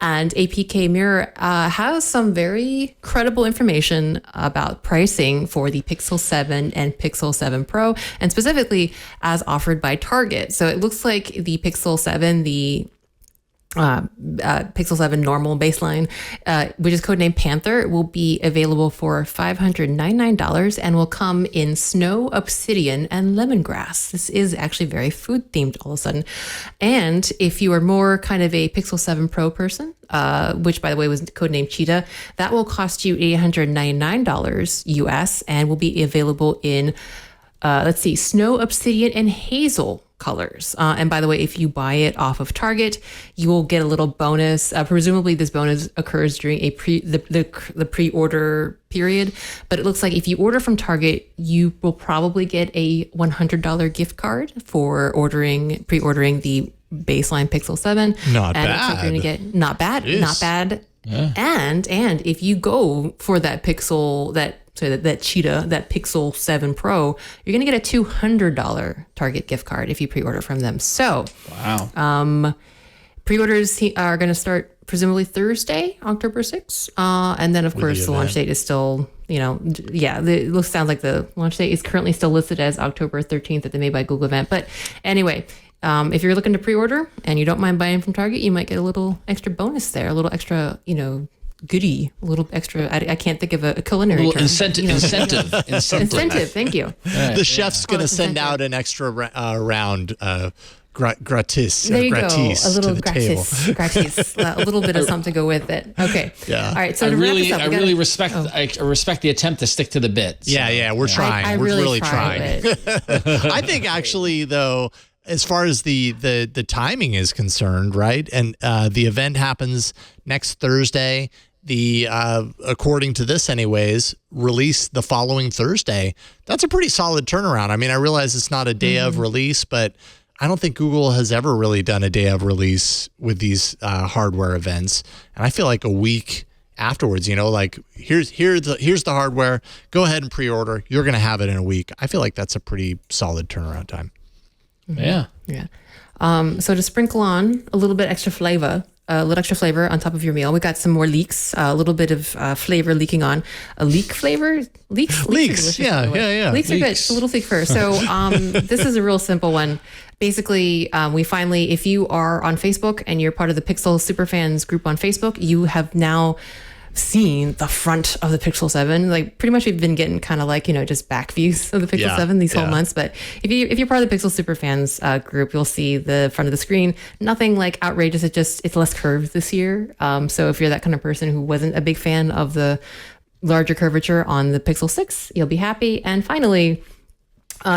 And APK Mirror has some very credible information about pricing for the Pixel 7 and Pixel 7 Pro, and specifically as offered by Target. So it looks like the Pixel 7, the Pixel 7 normal baseline, which is codenamed Panther, will be available for $599 and will come in snow, obsidian, and lemongrass. This is actually very food themed all of a sudden. And if you are more kind of a Pixel 7 Pro person, which by the way was codenamed Cheetah, that will cost you $899 US and will be available in snow, obsidian, and hazel colors. And by the way, if you buy it off of Target, you will get a little bonus. Presumably this bonus occurs during the pre-order period, but it looks like if you order from Target, you will probably get a $100 gift card for pre-ordering the baseline Pixel 7. Not and bad. Looks like you're gonna get not bad. Yeah. And if you go for that that Cheetah, that Pixel 7 Pro, you're going to get a $200 Target gift card if you pre-order from them. So, Wow. Pre-orders are going to start presumably Thursday, October 6th. And then, of course, the launch date is still, sounds like the launch date is currently still listed as October 13th at the Made by Google event. But anyway, if you're looking to pre-order and you don't mind buying from Target, you might get a little extra bonus there, a little extra, goodie, a little extra. I can't think of a culinary term. Incentive. Thank you. The chef's going to send out an extra round gratis. There you gratis go. A little to the table. gratis. A little bit of something to go with it. Okay. Yeah. All right. So I to wrap really, this up, I really respect. I respect the attempt to stick to the bit. So, We're trying. I We're really try trying. it. I think actually, though, as far as the timing is concerned, right? And the event happens next Thursday. The according to this anyways, release the following Thursday. That's a pretty solid turnaround. I mean, I realize it's not a day of release, but I don't think Google has ever really done a day of release with these hardware events. And I feel like a week afterwards, like here's the hardware, go ahead and pre-order. You're going to have it in a week. I feel like that's a pretty solid turnaround time. Yeah. So to sprinkle on a little bit extra flavor, on top of your meal, we got some more leeks, a little bit of flavor leaking on. A leek flavor? Leeks. Yeah. Leeks are good. It's a little thick fur. So this is a real simple one. Basically, we finally, if you are on Facebook and you're part of the Pixel Superfans group on Facebook, you have now seen the front of the Pixel 7. Like pretty much we've been getting kind of like, just back views of the Pixel 7 these whole months. But if you're part of the Pixel Superfans group, you'll see the front of the screen. Nothing like outrageous. It's less curved this year. So if you're that kind of person who wasn't a big fan of the larger curvature on the Pixel 6, you'll be happy. And finally,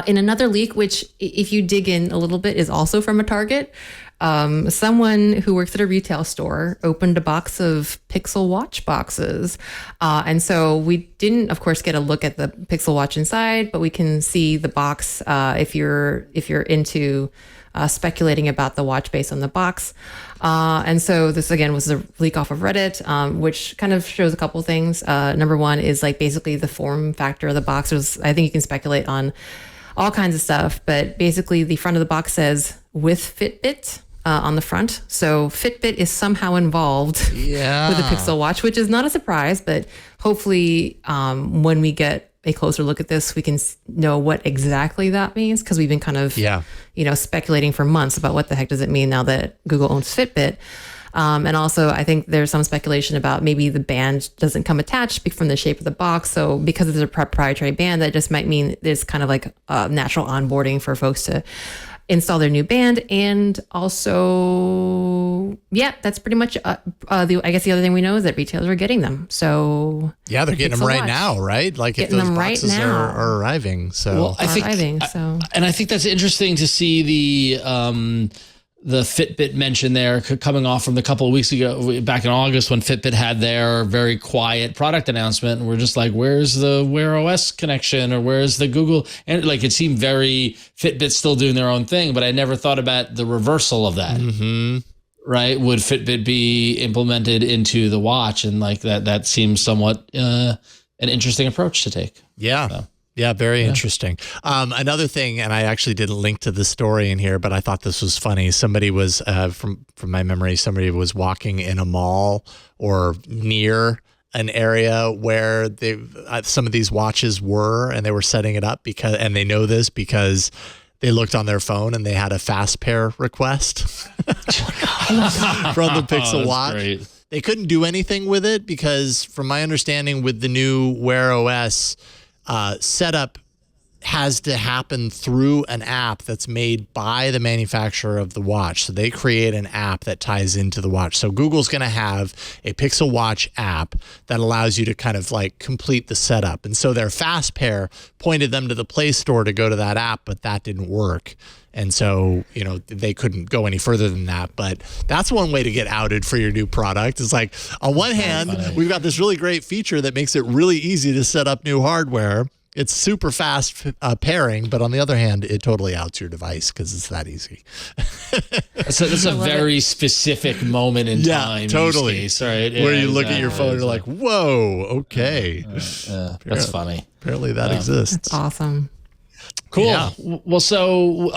in another leak, which if you dig in a little bit is also from a Target, someone who works at a retail store opened a box of Pixel Watch boxes. And so we didn't, of course, get a look at the Pixel Watch inside, but we can see the box if you're into speculating about the watch based on the box. And so this, again, was a leak off of Reddit, which kind of shows a couple things. Number one is like basically the form factor of the box. I think you can speculate on all kinds of stuff, but basically the front of the box says with Fitbit on the front. So Fitbit is somehow involved with the Pixel Watch, which is not a surprise, but hopefully when we get a closer look at this, we can know what exactly that means, because we've been kind of speculating for months about what the heck does it mean now that Google owns Fitbit. And also, I think there's some speculation about maybe the band doesn't come attached from the shape of the box. So because it's a proprietary band, that just might mean there's kind of like a natural onboarding for folks to install their new band. And also, that's pretty much, I guess the other thing we know is that retailers are getting them. So they're getting them right now, right? Like if those boxes are arriving. So I think that's interesting to see the Fitbit mention there coming off from the couple of weeks ago, back in August, when Fitbit had their very quiet product announcement. And we're just like, where's the Wear OS connection, or where's the Google? And like, it seemed very Fitbit still doing their own thing, but I never thought about the reversal of that. Mm-hmm. Right? Would Fitbit be implemented into the watch? And like that seems somewhat an interesting approach to take. Yeah. So. Yeah, very interesting. Another thing, and I actually didn't link to the story in here, but I thought this was funny. Somebody was, from my memory, somebody was walking in a mall or near an area where some of these watches were, and they were setting it up and they know this because they looked on their phone and they had a fast pair request from the Pixel Watch. Great. They couldn't do anything with it because, from my understanding, with the new Wear OS, setup has to happen through an app that's made by the manufacturer of the watch. So they create an app that ties into the watch. So Google's going to have a Pixel Watch app that allows you to kind of like complete the setup. And so their Fast Pair pointed them to the Play Store to go to that app, but that didn't work. And so, they couldn't go any further than that. But that's one way to get outed for your new product. It's like, on one hand, we've got this really great feature that makes it really easy to set up new hardware. It's super fast pairing, but on the other hand, it totally outs your device because it's that easy. That's a very specific moment in time. Totally. Use case, right? Where you look at your phone and you're like, whoa, okay. That's funny. Apparently that exists. That's awesome. Cool. Yeah. Well, so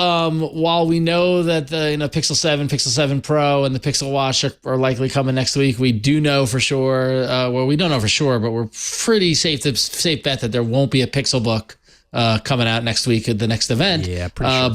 while we know that the Pixel 7, Pixel 7 Pro, and the Pixel Watch are likely coming next week, we do know for sure. We don't know for sure, but we're pretty safe bet that there won't be a Pixel Book coming out next week at the next event. Yeah, pretty sure.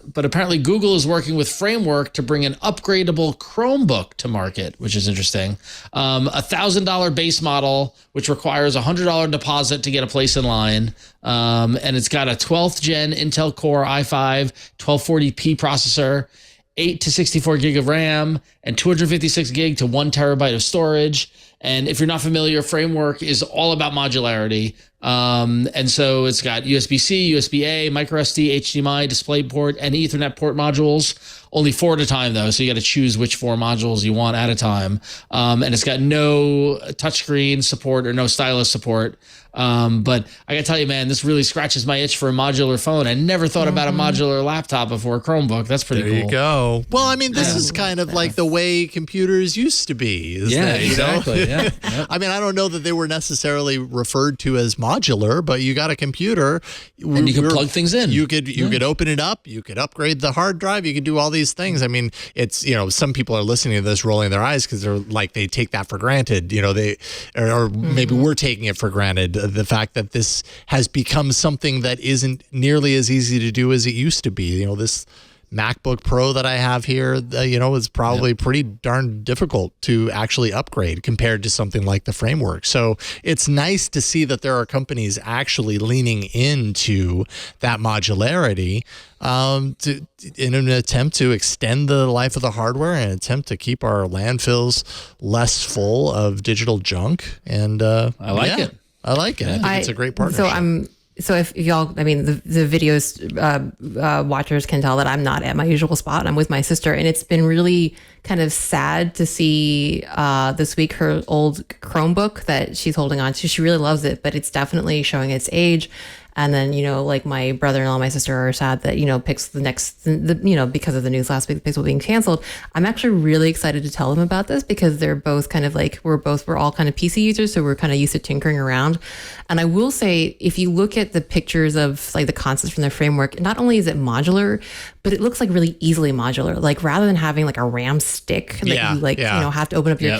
But apparently Google is working with Framework to bring an upgradable Chromebook to market, which is interesting. $1,000 base model, which requires a $100 deposit to get a place in line. And it's got a 12th gen Intel Core i5 1240p processor, 8 to 64 gig of RAM, and 256 gig to 1 terabyte of storage. And if you're not familiar, Framework is all about modularity. And so it's got USB-C, USB-A, microSD, HDMI, DisplayPort, and Ethernet port modules. Only 4 at a time, though, so you got to choose which 4 modules you want at a time. And it's got no touchscreen support or no stylus support. But I got to tell you, man, this really scratches my itch for a modular phone. I never thought about a modular laptop before a Chromebook. That's pretty cool. There you go. Well, I mean, this is kind of like the way computers used to be. Exactly. Yeah. I mean, I don't know that they were necessarily referred to as modular, but you got a computer. And you could plug things in. You could open it up. You could upgrade the hard drive. You could do all these things. I mean, it's, some people are listening to this rolling their eyes because they're like, they take that for granted, or maybe we're taking it for granted. The fact that this has become something that isn't nearly as easy to do as it used to be. This MacBook Pro that I have here, is probably pretty darn difficult to actually upgrade compared to something like the Framework. So it's nice to see that there are companies actually leaning into that modularity in an attempt to extend the life of the hardware and an attempt to keep our landfills less full of digital junk. And I like it. I like it. I think it's a great partnership. So if y'all, the videos watchers can tell that I'm not at my usual spot. I'm with my sister, and it's been really kind of sad to see this week her old Chromebook that she's holding on to. She really loves it, but it's definitely showing its age. And then, like my brother-in-law, my sister are sad that, Pixel because of the news last week, Pixel being canceled. I'm actually really excited to tell them about this because they're both kind of like, we're all kind of PC users. So we're kind of used to tinkering around. And I will say, if you look at the pictures of like the concepts from the Framework, not only is it modular, but it looks like really easily modular. Like rather than having like a RAM stick that you have to open up your,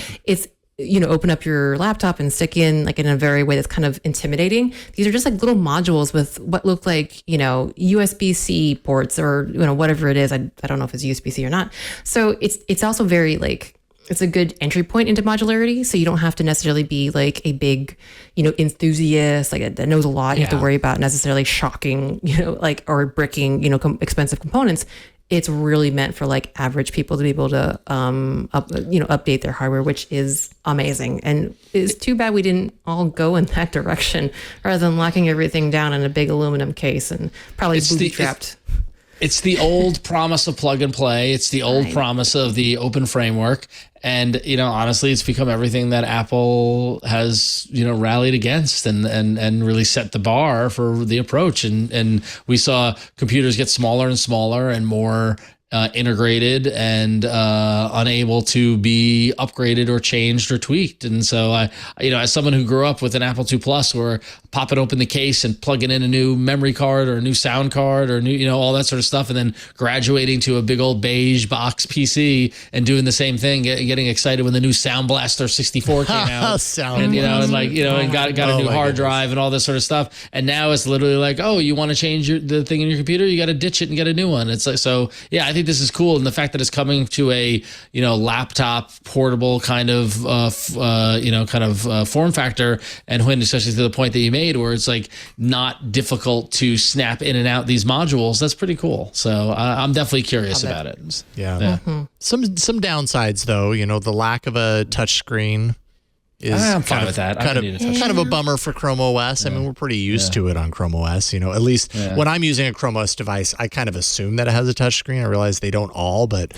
open up your laptop and stick in like in a very way that's kind of intimidating. These are just like little modules with what look like, USB-C ports or, whatever it is. I don't know if it's USB-C or not. So it's also very like, it's a good entry point into modularity. So you don't have to necessarily be like a big, enthusiast, like that knows a lot. You have to worry about necessarily shocking, or bricking, expensive components. It's really meant for like average people to be able to, update their hardware, which is amazing. And it's too bad we didn't all go in that direction rather than locking everything down in a big aluminum case and probably booby-trapped. It's the old promise of plug and play. It's the old promise of the open framework. And, honestly, it's become everything that Apple has, rallied against and really set the bar for the approach. And we saw computers get smaller and smaller and more integrated and unable to be upgraded or changed or tweaked. And so I, as someone who grew up with an Apple II Plus, or popping open the case and plugging in a new memory card or a new sound card or new, all that sort of stuff, and then graduating to a big old beige box PC and doing the same thing, getting excited when the new Sound Blaster 64 came out, and got a new hard drive and all this sort of stuff. And now it's literally like, oh, you want to change the thing in your computer, you got to ditch it and get a new one. It's like, so yeah, I think this is cool, and the fact that it's coming to a laptop portable kind of form factor, and when especially to the point that you made where it's like not difficult to snap in and out these modules, that's pretty cool. So I'm definitely curious about it. Yeah. Some downsides though, the lack of a touch screen is I'm fine with that. Kind of a bummer for Chrome OS. I mean, we're pretty used to it on Chrome OS. At least when I'm using a Chrome OS device, I kind of assume that it has a touch screen. I realize they don't all, but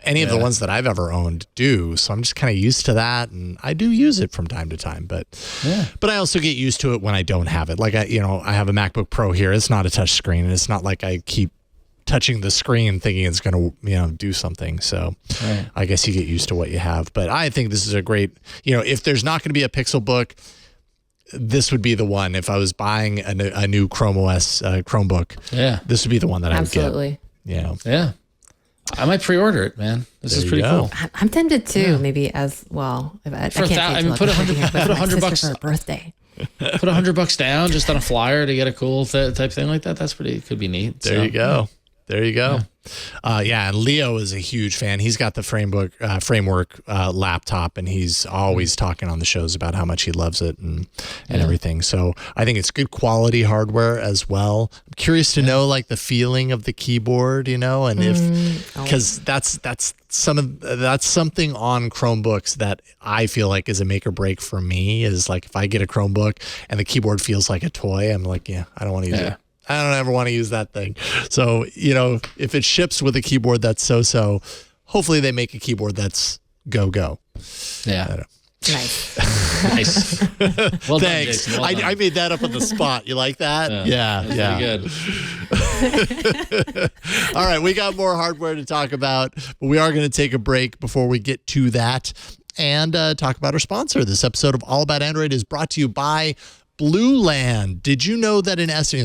any of the ones that I've ever owned do. So I'm just kind of used to that, and I do use it from time to time. But I also get used to it when I don't have it. Like I have a MacBook Pro here. It's not a touch screen, and it's not like I keep touching the screen thinking it's going to do something. So I guess you get used to what you have. But I think this is a great, if there's not going to be a Pixel Book, this would be the one. If I was buying a new Chrome OS Chromebook, this would be the one that I would get. Absolutely. Yeah. I might pre-order it, man. This is pretty cool. I'm tempted too, maybe as well. If I can't put $100 bucks for her birthday. Put $100 down just on a flyer to get a cool type thing like that. That's could be neat. There you go. And Leo is a huge fan. He's got the framework laptop, and he's always talking on the shows about how much he loves it and everything. So I think it's good quality hardware as well. I'm curious to know like the feeling of the keyboard, and because that's something on Chromebooks that I feel like is a make or break for me. Is like if I get a Chromebook and the keyboard feels like a toy, I'm like, I don't want to use it. I don't ever want to use that thing. So, if it ships with a keyboard that's so, hopefully they make a keyboard that's go. Yeah. Nice. Well Thanks. Done, Jason. Well done. I made that up on the spot. You like that? Yeah. Pretty good. All right. We got more hardware to talk about, but we are going to take a break before we get to that and talk about our sponsor. This episode of All About Android is brought to you by Blue Land. Did you know that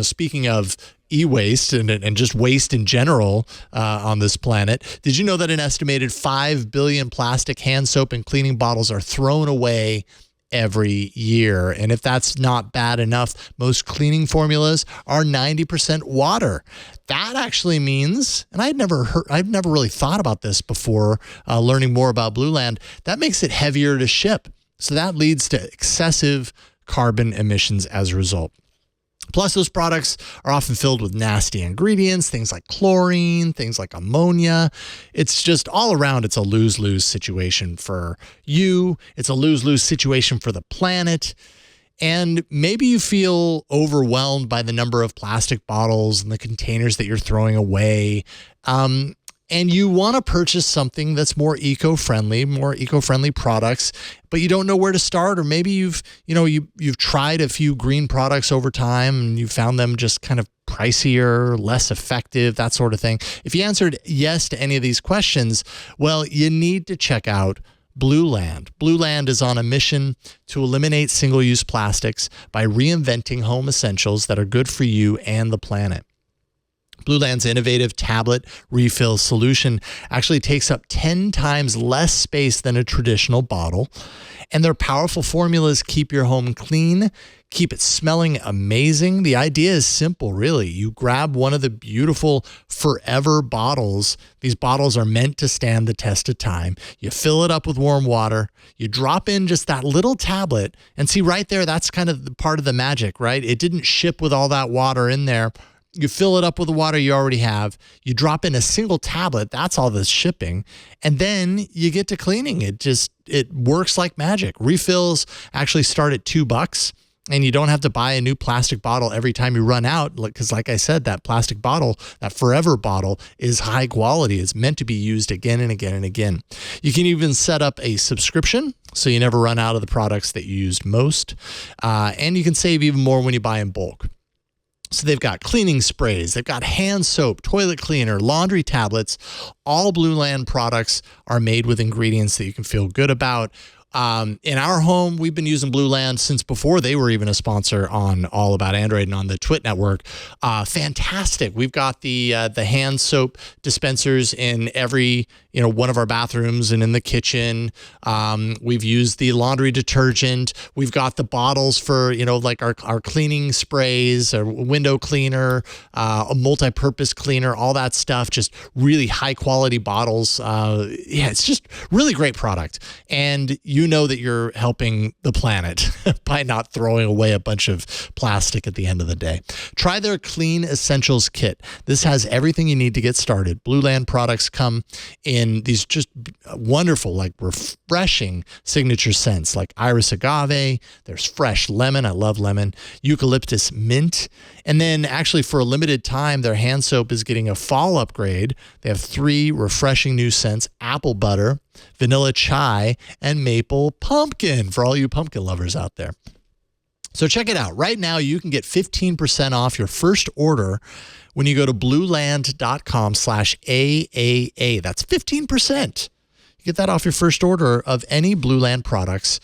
speaking of e-waste and just waste in general on this planet, did you know that an estimated 5 billion plastic hand soap and cleaning bottles are thrown away every year? And if that's not bad enough, most cleaning formulas are 90% water. That actually means, and I've never really thought about this before learning more about Blue Land, that makes it heavier to ship. So that leads to excessive carbon emissions as a result. Plus, those products are often filled with nasty ingredients, things like chlorine, things like ammonia. It's just all around, it's a lose-lose situation for you. It's a lose-lose situation for the planet. And maybe you feel overwhelmed by the number of plastic bottles and the containers that you're throwing away. And you want to purchase something that's more eco-friendly products, but you don't know where to start, or maybe you've tried a few green products over time and you found them just kind of pricier, less effective, that sort of thing. If you answered yes to any of these questions, well, you need to check out Blue Land. Blue Land is on a mission to eliminate single-use plastics by reinventing home essentials that are good for you and the planet. Blue Land's innovative tablet refill solution actually takes up 10 times less space than a traditional bottle, and their powerful formulas keep your home clean, keep it smelling amazing. The idea is simple, really. You grab one of the beautiful forever bottles. These bottles are meant to stand the test of time. You fill it up with warm water. You drop in just that little tablet, and see right there, that's kind of the part of the magic, right? It didn't ship with all that water in there. You fill it up with the water you already have. You drop in a single tablet. That's all the shipping. And then you get to cleaning. It works like magic. Refills actually start at $2, and you don't have to buy a new plastic bottle every time you run out. Because like I said, that plastic bottle, that forever bottle, is high quality. It's meant to be used again and again and again. You can even set up a subscription so you never run out of the products that you used most. And you can save even more when you buy in bulk. So they've got cleaning sprays, they've got hand soap, toilet cleaner, laundry tablets. All Blue Land products are made with ingredients that you can feel good about. In our home, we've been using Blue Land since before they were even a sponsor on All About Android and on the Twit network. Fantastic. We've got the hand soap dispensers in every one of our bathrooms and in the kitchen. We've used the laundry detergent. We've got the bottles for like our cleaning sprays, a window cleaner, a multi-purpose cleaner, all that stuff. Just really high quality bottles. It's just really great product. And you know that you're helping the planet by not throwing away a bunch of plastic at the end of the day. Try their Clean Essentials Kit. This has everything you need to get started. Blue Land products come in these just wonderful, like refreshing signature scents like Iris Agave. There's fresh lemon. I love lemon. Eucalyptus mint. And then actually for a limited time, their hand soap is getting a fall upgrade. They have 3 refreshing new scents: apple butter, vanilla chai, and maple pumpkin, for all you pumpkin lovers out there. So check it out. Right now, you can get 15% off your first order when you go to blueland.com/AAA. That's 15%. You get that off your first order of any Blue Land products.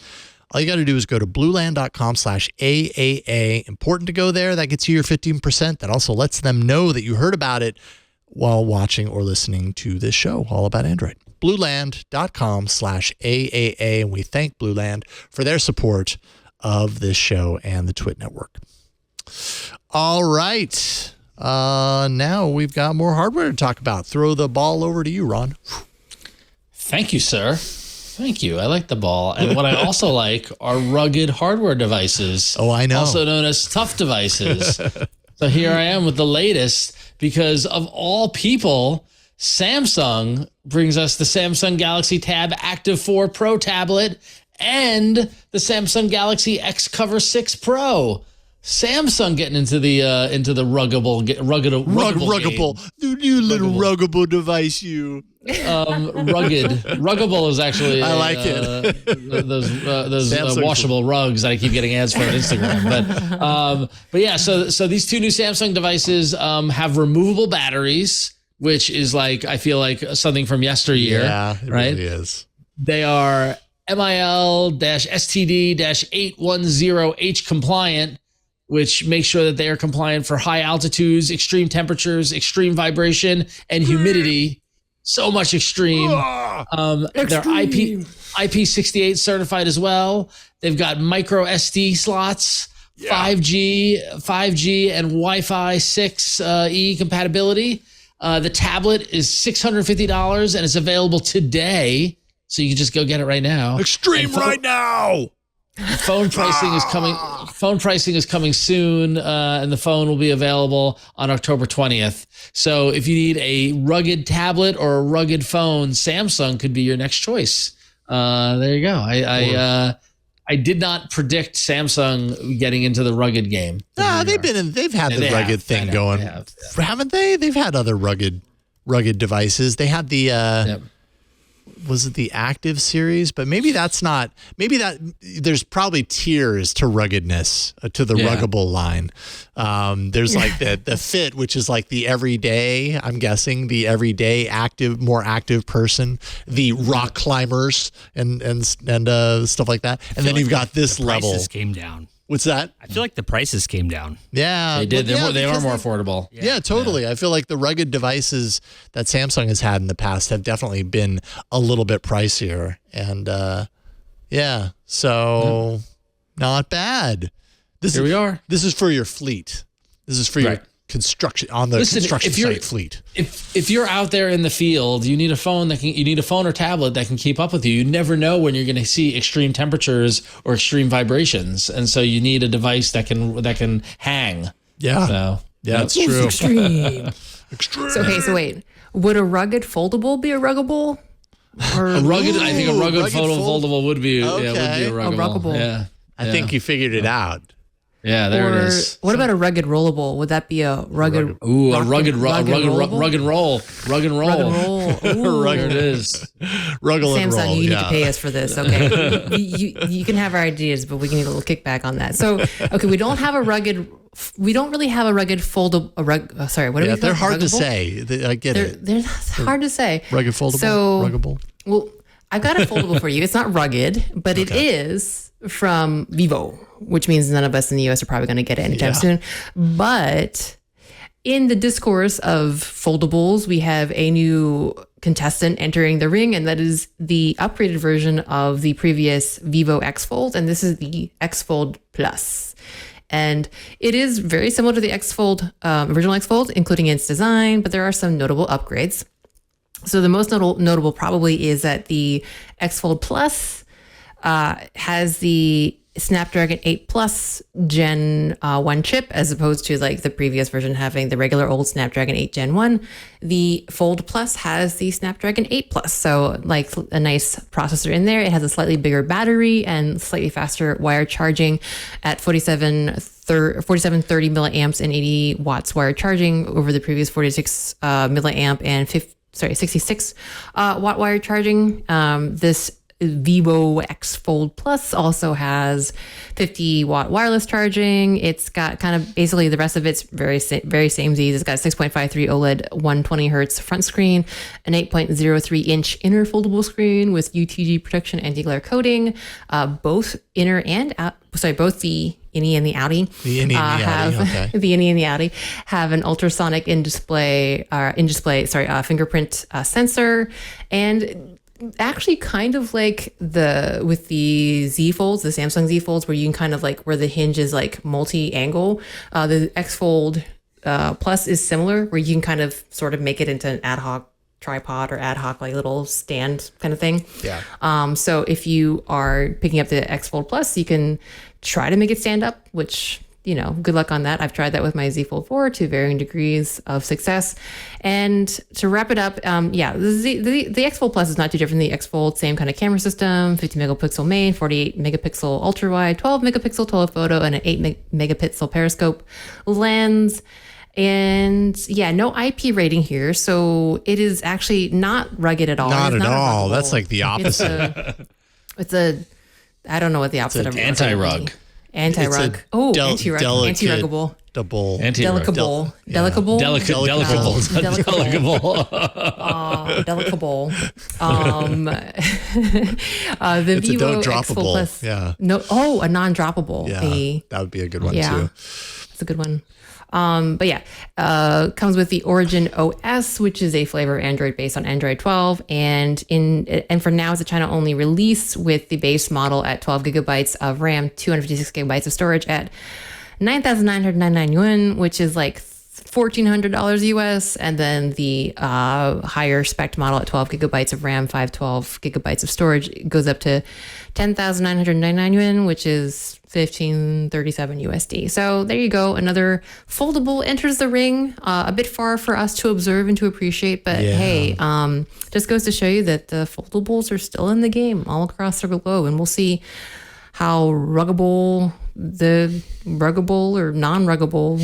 All you got to do is go to blueland.com/AAA. Important to go there. That gets you your 15%. That also lets them know that you heard about it while watching or listening to this show, All About Android. blueland.com/AAA. And we thank Blue Land for their support of this show and the Twit network. All right. Now we've got more hardware to talk about. Throw the ball over to you, Ron. Thank you, sir. Thank you. I like the ball. And what I also like are rugged hardware devices. Oh, I know. Also known as tough devices. So here I am with the latest, because of all people, Samsung brings us the Samsung Galaxy Tab Active 4 Pro tablet and the Samsung Galaxy X Cover 6 Pro. Samsung getting into the ruggable you little ruggable device, you. Ruggable is actually I like it. those washable rugs that I keep getting ads for on Instagram. But yeah, so these 2 new Samsung devices have removable batteries, which is like, I feel like something from yesteryear. Yeah, it right? really is. They are MIL-STD-810H compliant, which makes sure that they are compliant for high altitudes, extreme temperatures, extreme vibration, and humidity. So much extreme. They're IP68 certified as well. They've got micro SD slots, 5G and Wi-Fi 6E compatibility. The tablet is $650 and it's available today. So you can just go get it right now. Extreme right now. Phone pricing is coming. Phone pricing is coming soon, and the phone will be available on October 20th. So if you need a rugged tablet or a rugged phone, Samsung could be your next choice. There you go. I did not predict Samsung getting into the rugged game. They've had the rugged thing going, haven't they? They've had other rugged devices. They had the. Was it the Active series? But maybe that's not. Maybe that there's probably tiers to ruggedness to the Ruggable line. There's like the Fit, which is like the everyday. I'm guessing the everyday more active person. The rock climbers and stuff like that. And then you've got this level. Prices came down. What's that? I feel like the prices came down. Yeah, they did. They are more affordable. Yeah, totally. Yeah. I feel like the rugged devices that Samsung has had in the past have definitely been a little bit pricier. And so not bad. Here we are. This is for your fleet. This is for your construction construction site fleet. If you're out there in the field, you need a phone or tablet that can keep up with you. You never know when you're going to see extreme temperatures or extreme vibrations, and so you need a device that can hang. Yeah, so, that's true. Extreme. So wait, would a rugged foldable be a ruggable? Or I think a rugged foldable would be a ruggable. Yeah, I think you figured it out. Yeah, there it is. What about a rugged rollable? Would that be a rugged? Ooh, a rugged roll. Rug and roll. Ooh. There it is. Ruggable and roll. Samsung, you need to pay us for this. Okay, you can have our ideas, but we can need a little kickback on that. So, okay, we don't have a rugged we don't really have a rugged foldable. What are we? They're hard to Ruggable? say. I get it. They're hard to say. Rugged foldable. So, Ruggable. Well, I've got a foldable for you. It's not rugged, but it is from Vivo, which means none of us in the US are probably going to get it anytime soon. But in the discourse of foldables, we have a new contestant entering the ring, and that is the upgraded version of the previous Vivo X Fold, and this is the X Fold Plus. And it is very similar to the X Fold, original X Fold, including its design, but there are some notable upgrades. So the most notable probably is that the X Fold Plus has the Snapdragon 8 Plus Gen 1 chip, as opposed to like the previous version having the regular old Snapdragon 8 Gen 1. The Fold Plus has the Snapdragon 8 Plus, so like a nice processor in there. It has a slightly bigger battery and slightly faster wired charging at 4730 milliamps and 80 watts wired charging over the previous 46 milliamp and 66 watt wired charging. This Vivo X Fold Plus also has 50 watt wireless charging. It's got kind of basically the rest of it's very samesies. It's got a 6.53 OLED 120 hertz front screen, an 8.03 inch inner foldable screen with UTG protection anti-glare coating. Both inner and both the innie and the outie. The innie and the outie, okay. The innie and the outie have an ultrasonic fingerprint sensor, and actually kind of like with the Z Folds, the Samsung Z Folds, where you can kind of like where the hinge is like multi-angle. The X Fold Plus is similar, where you can kind of sort of make it into an ad hoc tripod or ad hoc like little stand kind of thing. Yeah. So if you are picking up the X Fold Plus, you can try to make it stand up, which, you know, good luck on that. I've tried that with my Z Fold 4 to varying degrees of success. And to wrap it up, the X Fold Plus is not too different than the X Fold. Same kind of camera system, 50 megapixel main, 48 megapixel ultra wide, 12 megapixel telephoto, and an 8 megapixel periscope lens. And no IP rating here. So it is actually not rugged at all. Not at all. That's like the opposite. It's a I don't know what the opposite of anti-rug. Anti-rug. Anti-rug. Anti-ruggable. Delicable. Delicable. Delicable. The It's Vivo a don't X Fold droppable. Plus. Yeah. No. Oh, a non-droppable. Yeah. That would be a good one too. It's a good one. Comes with the Origin OS, which is a flavor of Android based on Android 12, and for now it's a China-only release with the base model at 12 gigabytes of RAM, 256 gigabytes of storage at 9,999 yuan, which is like $1,400 US, and then the higher spec model at 12 gigabytes of RAM, 512 gigabytes of storage goes up to 10,999 yuan, which is 1537 USD. So there you go. Another foldable enters the ring. A bit far for us to observe and to appreciate, but hey, just goes to show you that the foldables are still in the game all across the globe, and we'll see how ruggable or non-ruggable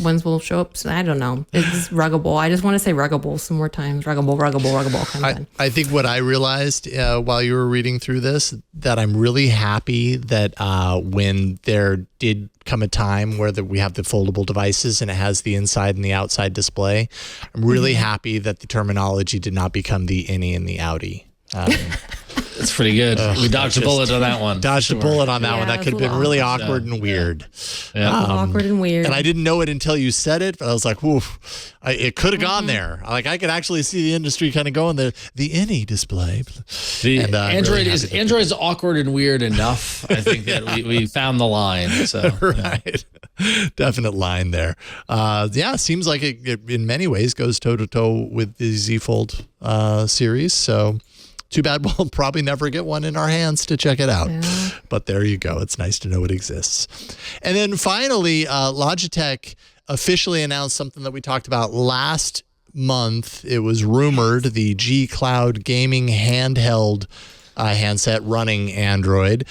ones will show up. So I don't know. It's ruggable. I just want to say ruggable some more times. Ruggable. Kind of I think what I realized while you were reading through this, that I'm really happy that when there did come a time where we have the foldable devices and it has the inside and the outside display, I'm really happy that the terminology did not become the innie and the outie. That's pretty good. We dodged a bullet on that one. Dodged a bullet on that one. That could have been really awkward and weird. awkward and weird. And I didn't know it until you said it, but I was like, whoo, it could have gone there. Like I could actually see the industry kind of going there. The innie display. Android is awkward and weird enough. I think that we found the line. So right. Definite line there. Seems like it in many ways goes toe to toe with the Z Fold series. So too bad we'll probably never get one in our hands to check it out. Yeah. But there you go. It's nice to know it exists. And then finally, Logitech officially announced something that we talked about last month. It was rumored the G Cloud gaming handheld handset running Android.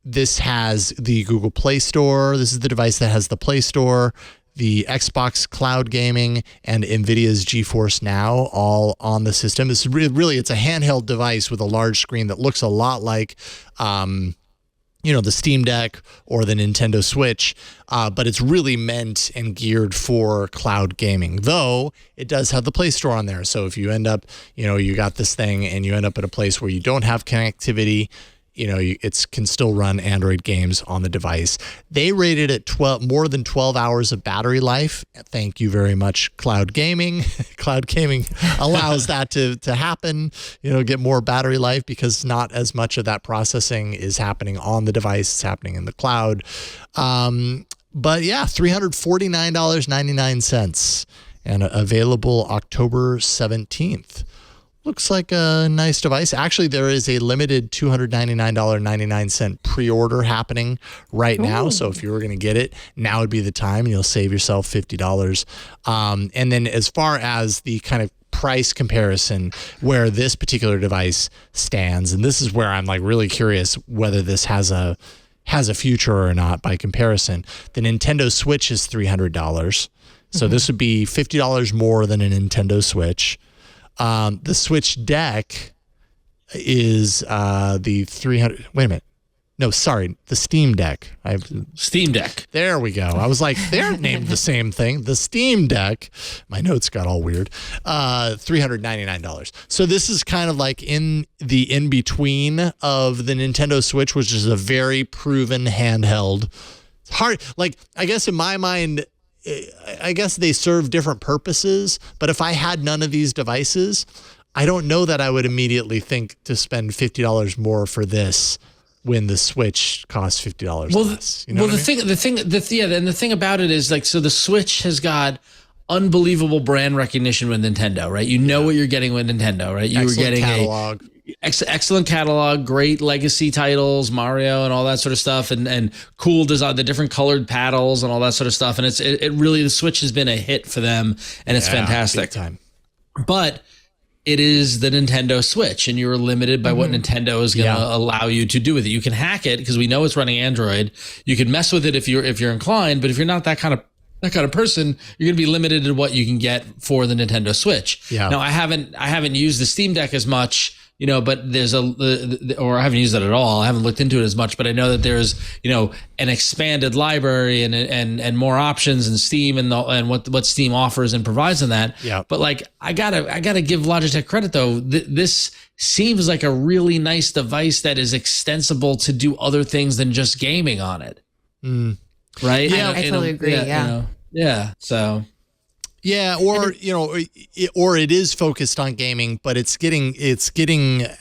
This has the Google Play Store. This is the device that has the Play Store, the Xbox Cloud Gaming, and NVIDIA's GeForce Now all on the system. It's really, it's a handheld device with a large screen that looks a lot like, the Steam Deck or the Nintendo Switch, but it's really meant and geared for cloud gaming, though it does have the Play Store on there. So if you end up, you got this thing and you end up at a place where you don't have connectivity, it can still run Android games on the device. They rated it more than 12 hours of battery life. Thank you very much, cloud gaming. Cloud gaming allows that to happen, get more battery life because not as much of that processing is happening on the device. It's happening in the cloud. But yeah, $349.99 and available October 17th. Looks like a nice device. Actually, there is a limited $299.99 pre-order happening right now. So if you were going to get it, now would be the time, and you'll save yourself $50. And then as far as the kind of price comparison where this particular device stands, and this is where I'm like really curious whether this has a future or not by comparison. The Nintendo Switch is $300. So this would be $50 more than a Nintendo Switch. The Switch Deck is the 300. Wait a minute. No, sorry. The Steam Deck. Steam Deck. There we go. I was like, they're named the same thing. The Steam Deck. My notes got all weird. $399. So this is kind of like in between of the Nintendo Switch, which is a very proven handheld. It's hard. Like, I guess in my mind, I guess they serve different purposes, but if I had none of these devices, I don't know that I would immediately think to spend $50 more for this when the Switch costs $50 less. The thing about it is, like, so the Switch has got unbelievable brand recognition with Nintendo, right? You know what you're getting with Nintendo, right? You were getting catalog. Excellent catalog, great legacy titles, Mario and all that sort of stuff, and cool design, the different colored paddles and all that sort of stuff. And it really, the Switch has been a hit for them, and it's fantastic. Big time. But it is the Nintendo Switch, and you're limited by what Nintendo is going to allow you to do with it. You can hack it because we know it's running Android. You can mess with it if you're inclined, but if you're not that kind of person, you're going to be limited to what you can get for the Nintendo Switch. Yeah. Now, I haven't used the Steam Deck as much, but there's or I haven't used it at all. I haven't looked into it as much, but I know that there's, an expanded library and more options in Steam and what Steam offers and provides in that. Yeah. But like, I gotta give Logitech credit though. This seems like a really nice device that is extensible to do other things than just gaming on it. Right? Yeah, I totally agree. Yeah. So. Yeah, or or it is focused on gaming, but it's getting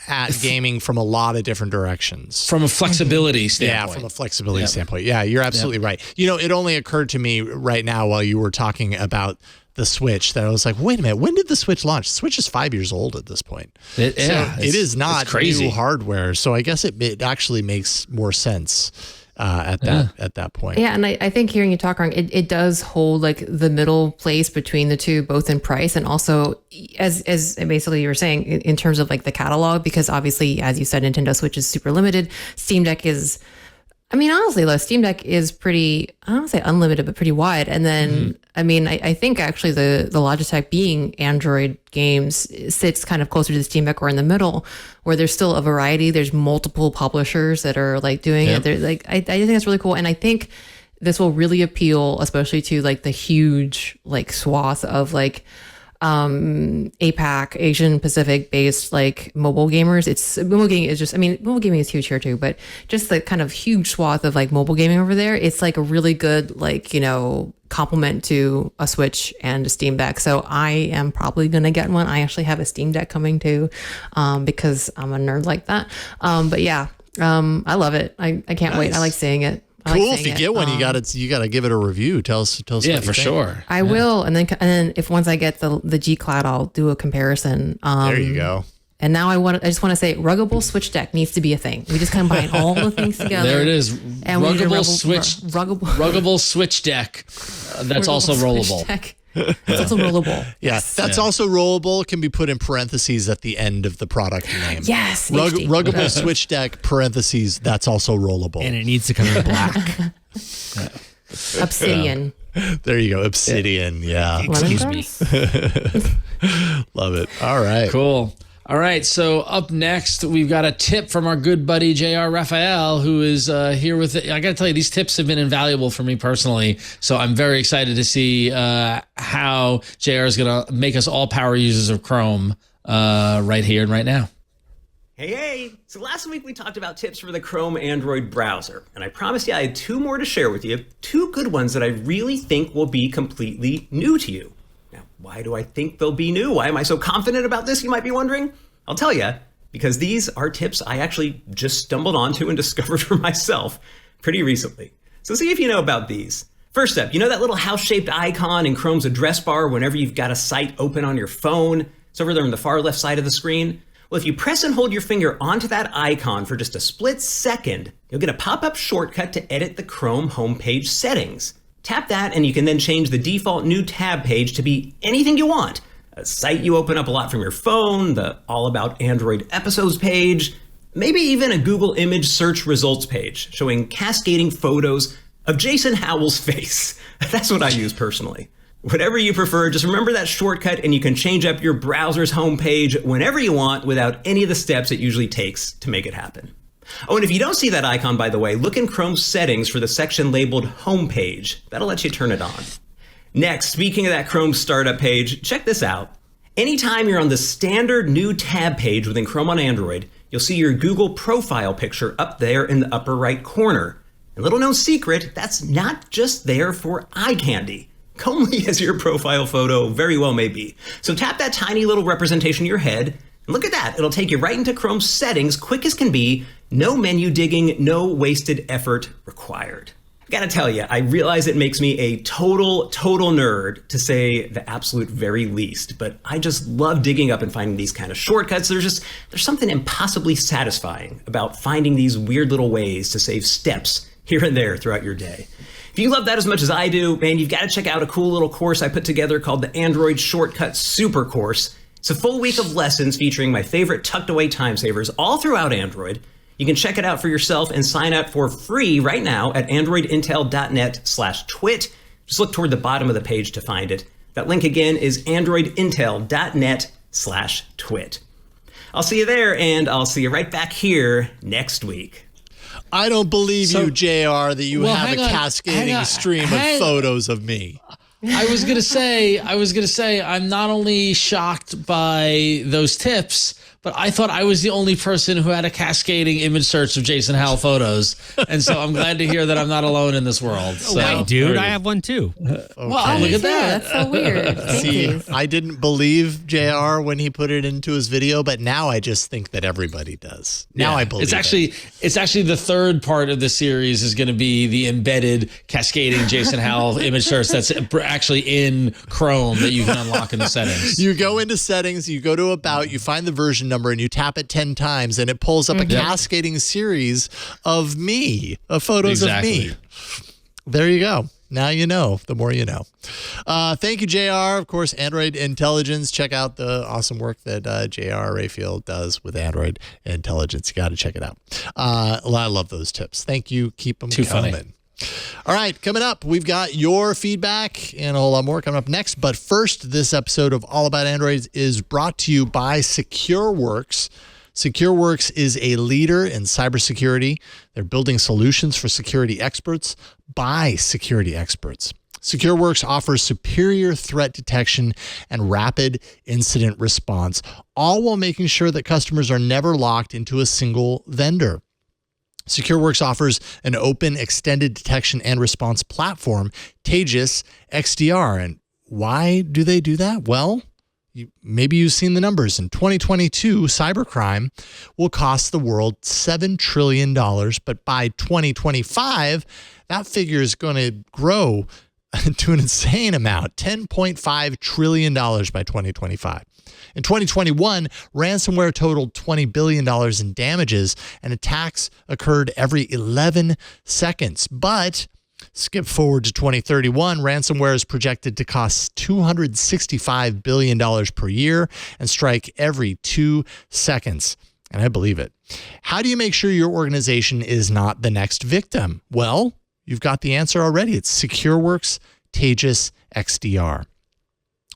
at gaming from a lot of different directions. From a flexibility standpoint. Yeah, from a flexibility standpoint. Yeah, you're absolutely right. It only occurred to me right now while you were talking about the Switch that I was like, wait a minute, when did the Switch launch? The Switch is 5 years old at this point. It is not new hardware, so I guess it actually makes more sense. At that point. Yeah, and I think hearing you talk, it does hold like the middle place between the two, both in price and also as basically you were saying in terms of like the catalog, because obviously, as you said, Nintendo Switch is super limited. Steam Deck is, honestly, the Steam Deck is pretty, I don't want to say unlimited, but pretty wide. And then, I think actually the Logitech being Android games sits kind of closer to the Steam Deck or in the middle, where there's still a variety. There's multiple publishers that are like doing it. They're like, I think that's really cool. And I think this will really appeal, especially to like the huge like swath of like APAC, Asian Pacific based like mobile gamers. Mobile gaming is just, mobile gaming is huge here too, but just the kind of huge swath of like mobile gaming over there, it's like a really good like, complement to a Switch and a Steam Deck. So I am probably going to get one. I actually have a Steam Deck coming too, because I'm a nerd like that. But yeah, I love it. I can't wait. I like seeing it. Cool. If you get one, you got to give it a review. Tell us. Yeah, for sure. I will, and then if once I get the G Cloud, I'll do a comparison. There you go. And now I just want to say, Ruggable Switch Deck needs to be a thing. We just combine all the things together. There it is. And Ruggable Switch Deck. That's also rollable. It's also rollable. Yeah, that's also rollable. Can be put in parentheses at the end of the product name. Yes. Ruggable Switch Deck, parentheses, that's also rollable. And it needs to come in black. Obsidian. There you go. Obsidian. Yeah. Excuse me. Love it. All right. Cool. All right, so up next, we've got a tip from our good buddy J.R. Raphael, who is here with it. I got to tell you, these tips have been invaluable for me personally, so I'm very excited to see how J.R. is going to make us all power users of Chrome right here and right now. Hey! So last week we talked about tips for the Chrome Android browser, and I promised you I had 2 more to share with you, 2 good ones that I really think will be completely new to you. Now, why do I think they'll be new? Why am I so confident about this, you might be wondering? I'll tell you, because these are tips I actually just stumbled onto and discovered for myself pretty recently. So see if you know about these. First up, you know that little house-shaped icon in Chrome's address bar whenever you've got a site open on your phone? It's over there on the far left side of the screen. Well, if you press and hold your finger onto that icon for just a split second, you'll get a pop-up shortcut to edit the Chrome homepage settings. Tap that and you can then change the default new tab page to be anything you want. A site you open up a lot from your phone, the All About Android episodes page, maybe even a Google image search results page showing cascading photos of Jason Howell's face. That's what I use personally. Whatever you prefer, just remember that shortcut and you can change up your browser's homepage whenever you want without any of the steps it usually takes to make it happen. Oh, and if you don't see that icon, by the way, look in Chrome's settings for the section labeled Homepage. That'll let you turn it on. Next, speaking of that Chrome startup page, check this out. Anytime you're on the standard new tab page within Chrome on Android, you'll see your Google profile picture up there in the upper right corner. And little known secret, that's not just there for eye candy. Comely as your profile photo very well may be. So tap that tiny little representation of your head, and look at that. It'll take you right into Chrome's settings, quick as can be. No menu digging, no wasted effort required. I gotta tell you, I realize it makes me a total nerd, to say the absolute very least, but I just love digging up and finding these kind of shortcuts. There's something impossibly satisfying about finding these weird little ways to save steps here and there throughout your day. If you love that as much as I do, man, you've got to check out a cool little course I put together called the Android Shortcut Super Course. It's a full week of lessons featuring my favorite tucked away time savers all throughout Android. You can check it out for yourself and sign up for free right now at androidintel.net/twit. Just look toward the bottom of the page to find it. That link again is androidintel.net/twit. I'll see you there, and I'll see you right back here next week. I don't believe you, JR, that you have a cascading stream of photos of me. I was gonna say, I'm not only shocked by those tips, but I thought I was the only person who had a cascading image search of Jason Howell photos, and so I'm glad to hear that I'm not alone in this world. So, wait, dude, I have one too. Okay. Well, look at that. That's so weird. See, I didn't believe JR when he put it into his video, but now I just think that everybody does. Now I believe it's actually the third part of the series is going to be the embedded cascading Jason Howell image search that's actually in Chrome that you can unlock in the settings. You go into settings, you go to about, you find the version number, and you tap it 10 times, and it pulls up a cascading series of me, of photos of me. There you go. Now you know. The more you know. Thank you, JR. Of course, Android Intelligence. Check out the awesome work that JR Raphael does with Android Intelligence. You got to check it out. I love those tips. Thank you. Keep them coming. Funny. All right, coming up, we've got your feedback and a whole lot more coming up next. But first, this episode of All About Android is brought to you by SecureWorks. SecureWorks is a leader in cybersecurity. They're building solutions for security experts by security experts. SecureWorks offers superior threat detection and rapid incident response, all while making sure that customers are never locked into a single vendor. SecureWorks offers an open extended detection and response platform, Taegis XDR. And why do they do that? Well, maybe you've seen the numbers. In 2022, cybercrime will cost the world $7 trillion. But by 2025, that figure is going to grow to an insane amount, $10.5 trillion by 2025. In 2021, ransomware totaled $20 billion in damages, and attacks occurred every 11 seconds. But skip forward to 2031, ransomware is projected to cost $265 billion per year and strike every 2 seconds. And I believe it. How do you make sure your organization is not the next victim? Well, you've got the answer already. It's SecureWorks Taegis XDR.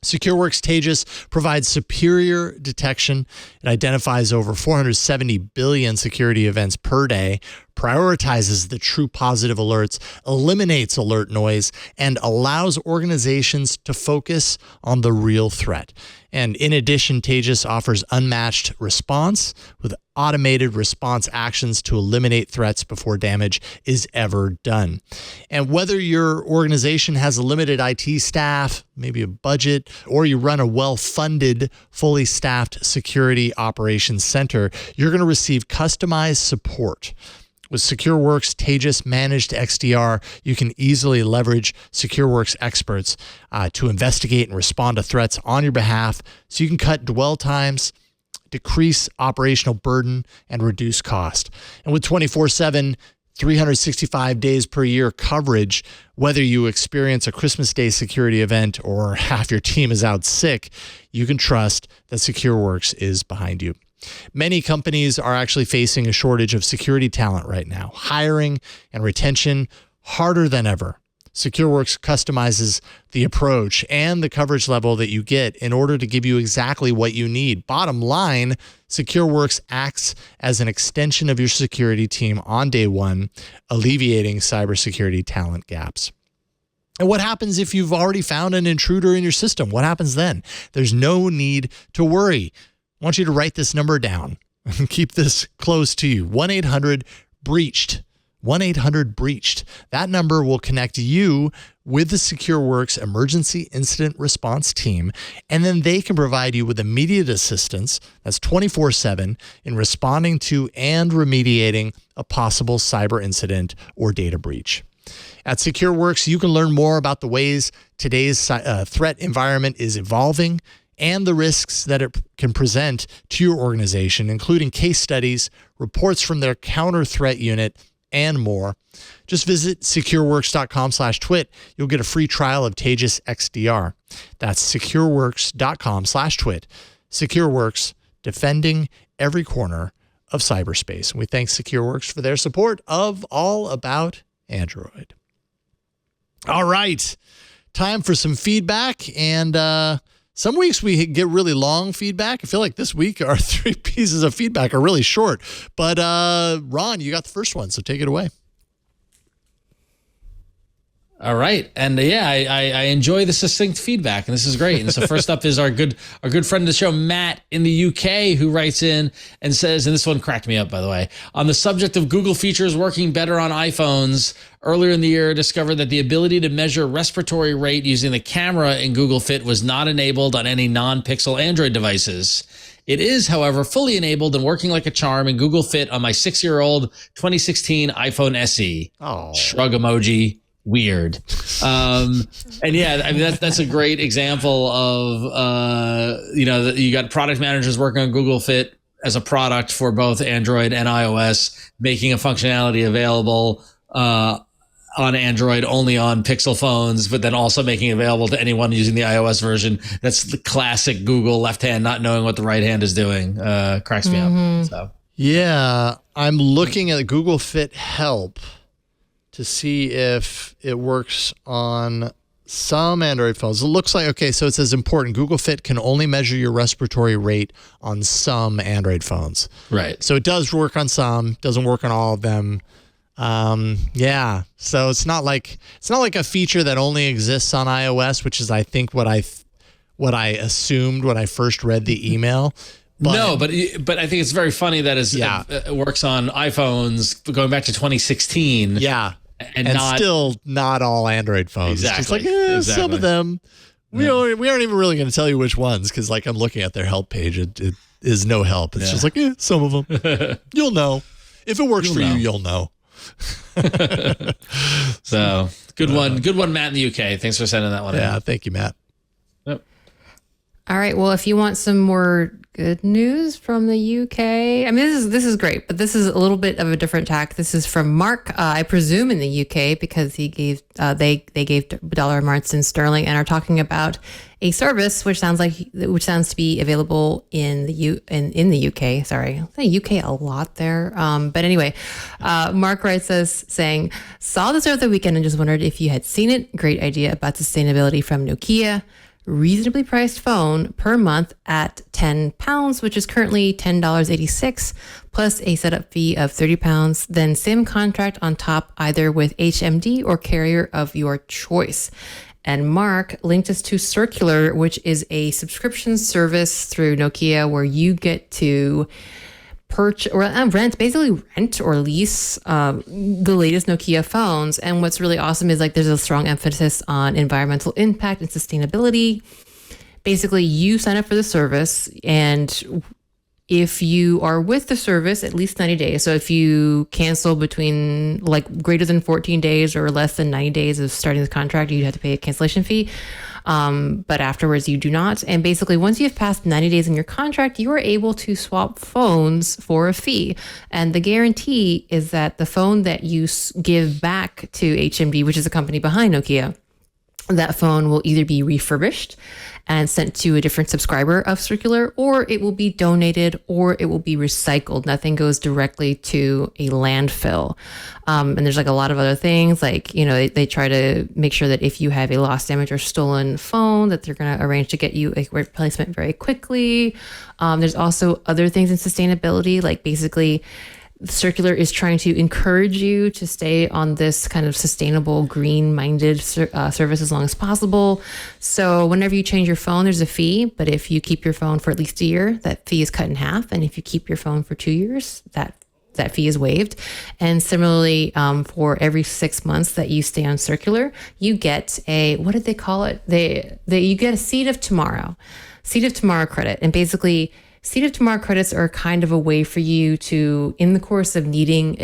SecureWorks Tejas provides superior detection. It identifies over 470 billion security events per day, prioritizes the true positive alerts, eliminates alert noise, and allows organizations to focus on the real threat. And in addition, Tejas offers unmatched response with automated response actions to eliminate threats before damage is ever done. And whether your organization has a limited IT staff, maybe a budget, or you run a well-funded, fully staffed security operations center, you're going to receive customized support. With SecureWorks Tejas Managed XDR, you can easily leverage SecureWorks experts to investigate and respond to threats on your behalf, so you can cut dwell times, decrease operational burden, and reduce cost. And with 24/7, 365 days per year coverage, whether you experience a Christmas Day security event or half your team is out sick, you can trust that SecureWorks is behind you. Many companies are actually facing a shortage of security talent right now. Hiring and retention harder than ever. SecureWorks customizes the approach and the coverage level that you get in order to give you exactly what you need. Bottom line, SecureWorks acts as an extension of your security team on day one, alleviating cybersecurity talent gaps. And what happens if you've already found an intruder in your system? What happens then? There's no need to worry. I want you to write this number down and keep this close to you. 1-800-BREACHED. 1-800-BREACHED. That number will connect you with the SecureWorks Emergency Incident Response Team, and then they can provide you with immediate assistance, that's 24/7, in responding to and remediating a possible cyber incident or data breach. At SecureWorks, you can learn more about the ways today's threat environment is evolving and the risks that it can present to your organization, including case studies, reports from their counter threat unit, and more. Just visit secureworks.com/twit. You'll get a free trial of Tejas XDR. That's secureworks.com/twit. SecureWorks, defending every corner of cyberspace. And we thank SecureWorks for their support of All About Android. All right, time for some feedback. And some weeks we get really long feedback. I feel like this week our 3 pieces of feedback are really short. But Ron, you got the first one, so take it away. All right, and I enjoy the succinct feedback, and this is great. And so first up is our good friend of the show, Matt in the UK, who writes in and says, and this one cracked me up, by the way, on the subject of Google features working better on iPhones. Earlier in the year, discovered that the ability to measure respiratory rate using the camera in Google Fit was not enabled on any non-Pixel Android devices. It is, however, fully enabled and working like a charm in Google Fit on my 6-year-old 2016 iPhone SE. Oh, shrug emoji. Weird. And yeah, I mean, that's a great example of, you got product managers working on Google Fit as a product for both Android and iOS, making a functionality available on Android only on Pixel phones, but then also making it available to anyone using the iOS version. That's the classic Google left hand not knowing what the right hand is doing. Cracks me up. So yeah, I'm looking at Google Fit Help to see if it works on some Android phones. It looks like, okay, so it says important. Google Fit can only measure your respiratory rate on some Android phones. Right. So it does work on some, doesn't work on all of them. Yeah. So it's not like a feature that only exists on iOS, which is, I think, what I assumed when I first read the email. But I think it's very funny that it works on iPhones going back to 2016. Yeah. And still not all Android phones. Exactly. It's just like, some of them. We aren't even really going to tell you which ones, because like I'm looking at their help page. It is no help. It's just like, some of them. You'll know. If it works for you, you'll know. So good one, Matt in the UK. Thanks for sending that one in. Yeah, thank you, Matt. Yep. All right. Well, if you want some more good news from the UK, I mean, this is great, but this is a little bit of a different tack. This is from Mark, I presume in the UK, because he gave they gave dollar amounts in sterling and are talking about a service which sounds to be available in the UK. Sorry, I say UK a lot there. But anyway, Mark writes us saying, saw this over the weekend and just wondered if you had seen it. Great idea about sustainability from Nokia. reasonably priced phone per month at £10, which is currently $10.86, plus a setup fee of £30. Then SIM contract on top, either with HMD or carrier of your choice. And Mark linked us to Circular, which is a subscription service through Nokia where you get to purchase or rent or lease the latest Nokia phones. And what's really awesome is like there's a strong emphasis on environmental impact and sustainability. Basically, you sign up for the service, and if you are with the service at least 90 days, so if you cancel between like greater than 14 days or less than 90 days of starting the contract, you have to pay a cancellation fee. But afterwards you do not. And basically once you've passed 90 days in your contract, you are able to swap phones for a fee. And the guarantee is that the phone that you give back to HMD, which is a company behind Nokia, that phone will either be refurbished and sent to a different subscriber of Circular, or it will be donated, or it will be recycled. Nothing goes directly to a landfill. And there's like a lot of other things, like, you know, they try to make sure that if you have a lost, damaged, or stolen phone, that they're going to arrange to get you a replacement very quickly. There's also other things in sustainability, like basically Circular is trying to encourage you to stay on this kind of sustainable, green-minded service as long as possible. So whenever you change your phone, there's a fee. But if you keep your phone for at least a year, that fee is cut in half. And if you keep your phone for 2 years, that fee is waived. And similarly, for every 6 months that you stay on Circular, you get a, what did they call it? You get a Seed of Tomorrow credit. And basically, Seed of Tomorrow credits are kind of a way for you to, in the course of using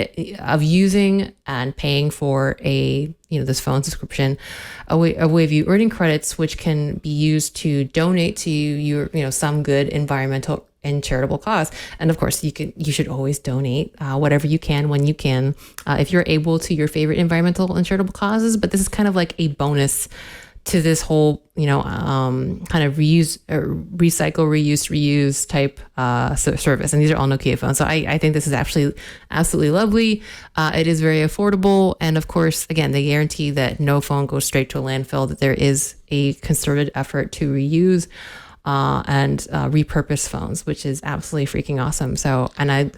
and paying for this phone subscription, a way of you earning credits, which can be used to donate to your, some good environmental and charitable cause. And of course, you should always donate whatever you can when you can, if you're able, to your favorite environmental and charitable causes. But this is kind of like a bonus to this whole, kind of reuse type service. And these are all Nokia phones. So I think this is actually absolutely lovely. It is very affordable. And of course, again, they guarantee that no phone goes straight to a landfill, that there is a concerted effort to reuse and repurpose phones, which is absolutely freaking awesome. So, and I,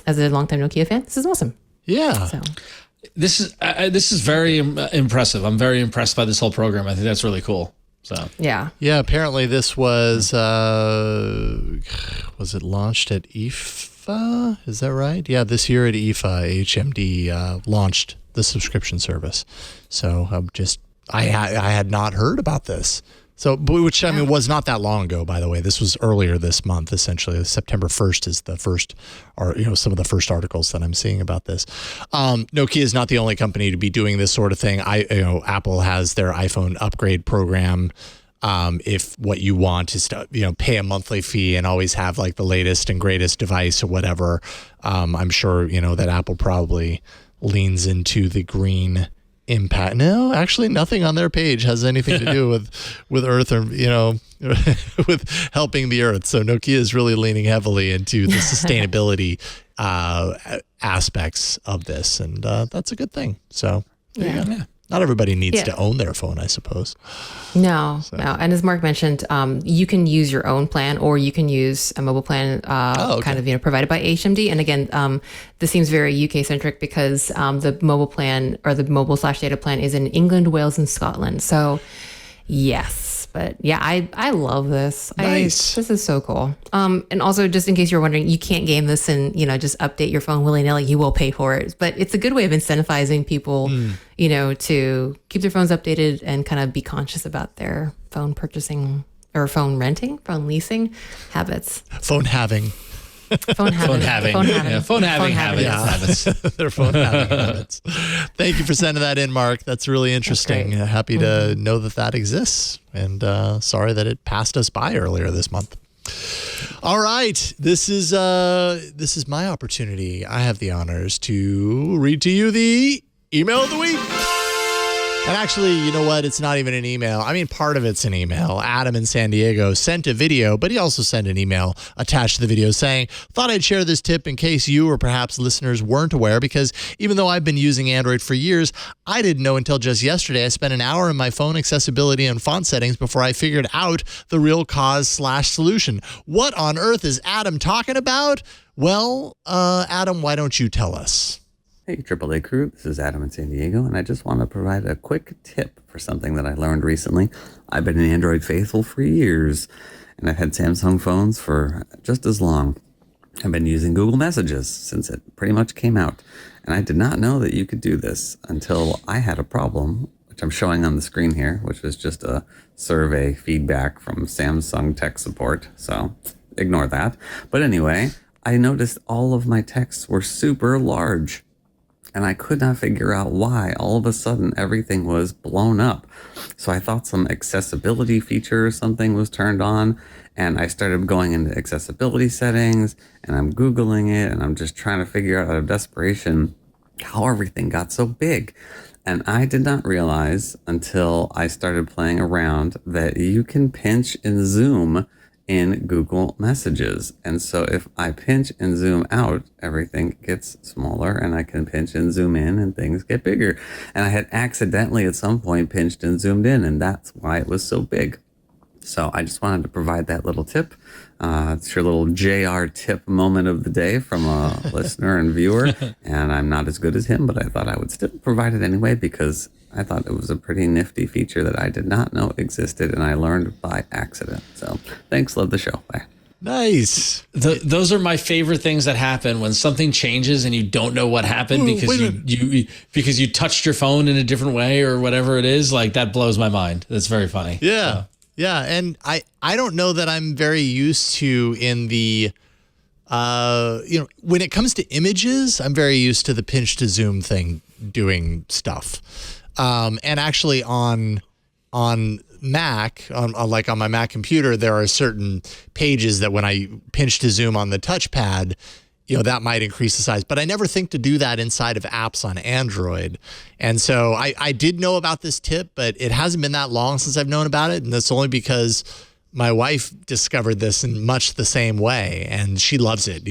as a longtime Nokia fan, this is awesome. Yeah. So. This is very impressive. I'm very impressed by this whole program. I think that's really cool. So yeah. Apparently, this was it launched at IFA? Is that right? Yeah, this year at IFA, HMD launched the subscription service. So I had not heard about this. So, which I mean was not that long ago, by the way. This was earlier this month, essentially. September 1st is the first, or some of the first articles that I'm seeing about this. Nokia is not the only company to be doing this sort of thing. Apple has their iPhone upgrade program. If what you want is to pay a monthly fee and always have like the latest and greatest device or whatever, I'm sure that Apple probably leans into the green impact. No, actually nothing on their page has anything to do with Earth or with helping the Earth. So Nokia is really leaning heavily into the sustainability aspects of this, and that's a good thing. So yeah. Not everybody needs to own their phone, I suppose. No. And as Mark mentioned, you can use your own plan, or you can use a mobile plan kind of provided by HMD. And again, this seems very UK centric because the mobile plan or the mobile/data plan is in England, Wales, and Scotland. So yes. But yeah, I love this. Nice. This is so cool. And also, just in case you're wondering, you can't game this and, just update your phone willy-nilly. You will pay for it. But it's a good way of incentivizing people, to keep their phones updated and kind of be conscious about their phone purchasing or phone renting, phone leasing habits. Phone having habits. Their phone having habits. Thank you for sending that in, Mark. That's really interesting. Happy to know that exists, and sorry that it passed us by earlier this month. All right, this is my opportunity. I have the honors to read to you the email of the week. And actually, you know what? It's not even an email. I mean, part of it's an email. Adam in San Diego sent a video, but he also sent an email attached to the video saying, thought I'd share this tip in case you or perhaps listeners weren't aware, because even though I've been using Android for years, I didn't know until just yesterday. I spent an hour in my phone accessibility and font settings before I figured out the real cause/solution. What on earth is Adam talking about? Well, Adam, why don't you tell us? Hey, AAA crew, this is Adam in San Diego, and I just want to provide a quick tip for something that I learned recently. I've been an Android faithful for years, and I've had Samsung phones for just as long. I've been using Google Messages since it pretty much came out, and I did not know that you could do this until I had a problem, which I'm showing on the screen here, which was just a survey feedback from Samsung tech support, so ignore that. But anyway, I noticed all of my texts were super large. And I could not figure out why all of a sudden everything was blown up. So I thought some accessibility feature or something was turned on, and I started going into accessibility settings, and I'm Googling it, and I'm just trying to figure out of desperation how everything got so big. And I did not realize until I started playing around that you can pinch and zoom in Google Messages. And so if I pinch and zoom out, everything gets smaller, and I can pinch and zoom in and things get bigger. And I had accidentally at some point pinched and zoomed in, and that's why it was so big. So I just wanted to provide that little tip. It's your little JR tip moment of the day from a listener and viewer. And I'm not as good as him, but I thought I would still provide it anyway because I thought it was a pretty nifty feature that I did not know existed, and I learned by accident. So thanks. Love the show. Bye. Nice. Those are my favorite things that happen when something changes and you don't know what happened because you touched your phone in a different way or whatever it is. Like, that blows my mind. That's very funny. Yeah. So. Yeah. And I don't know that I'm very used to in the, when it comes to images, I'm very used to the pinch to zoom thing doing stuff. And actually on Mac, on my Mac computer, there are certain pages that when I pinch to zoom on the touchpad, that might increase the size. But I never think to do that inside of apps on Android. And so I did know about this tip, but it hasn't been that long since I've known about it. And that's only because my wife discovered this in much the same way, and she loves it.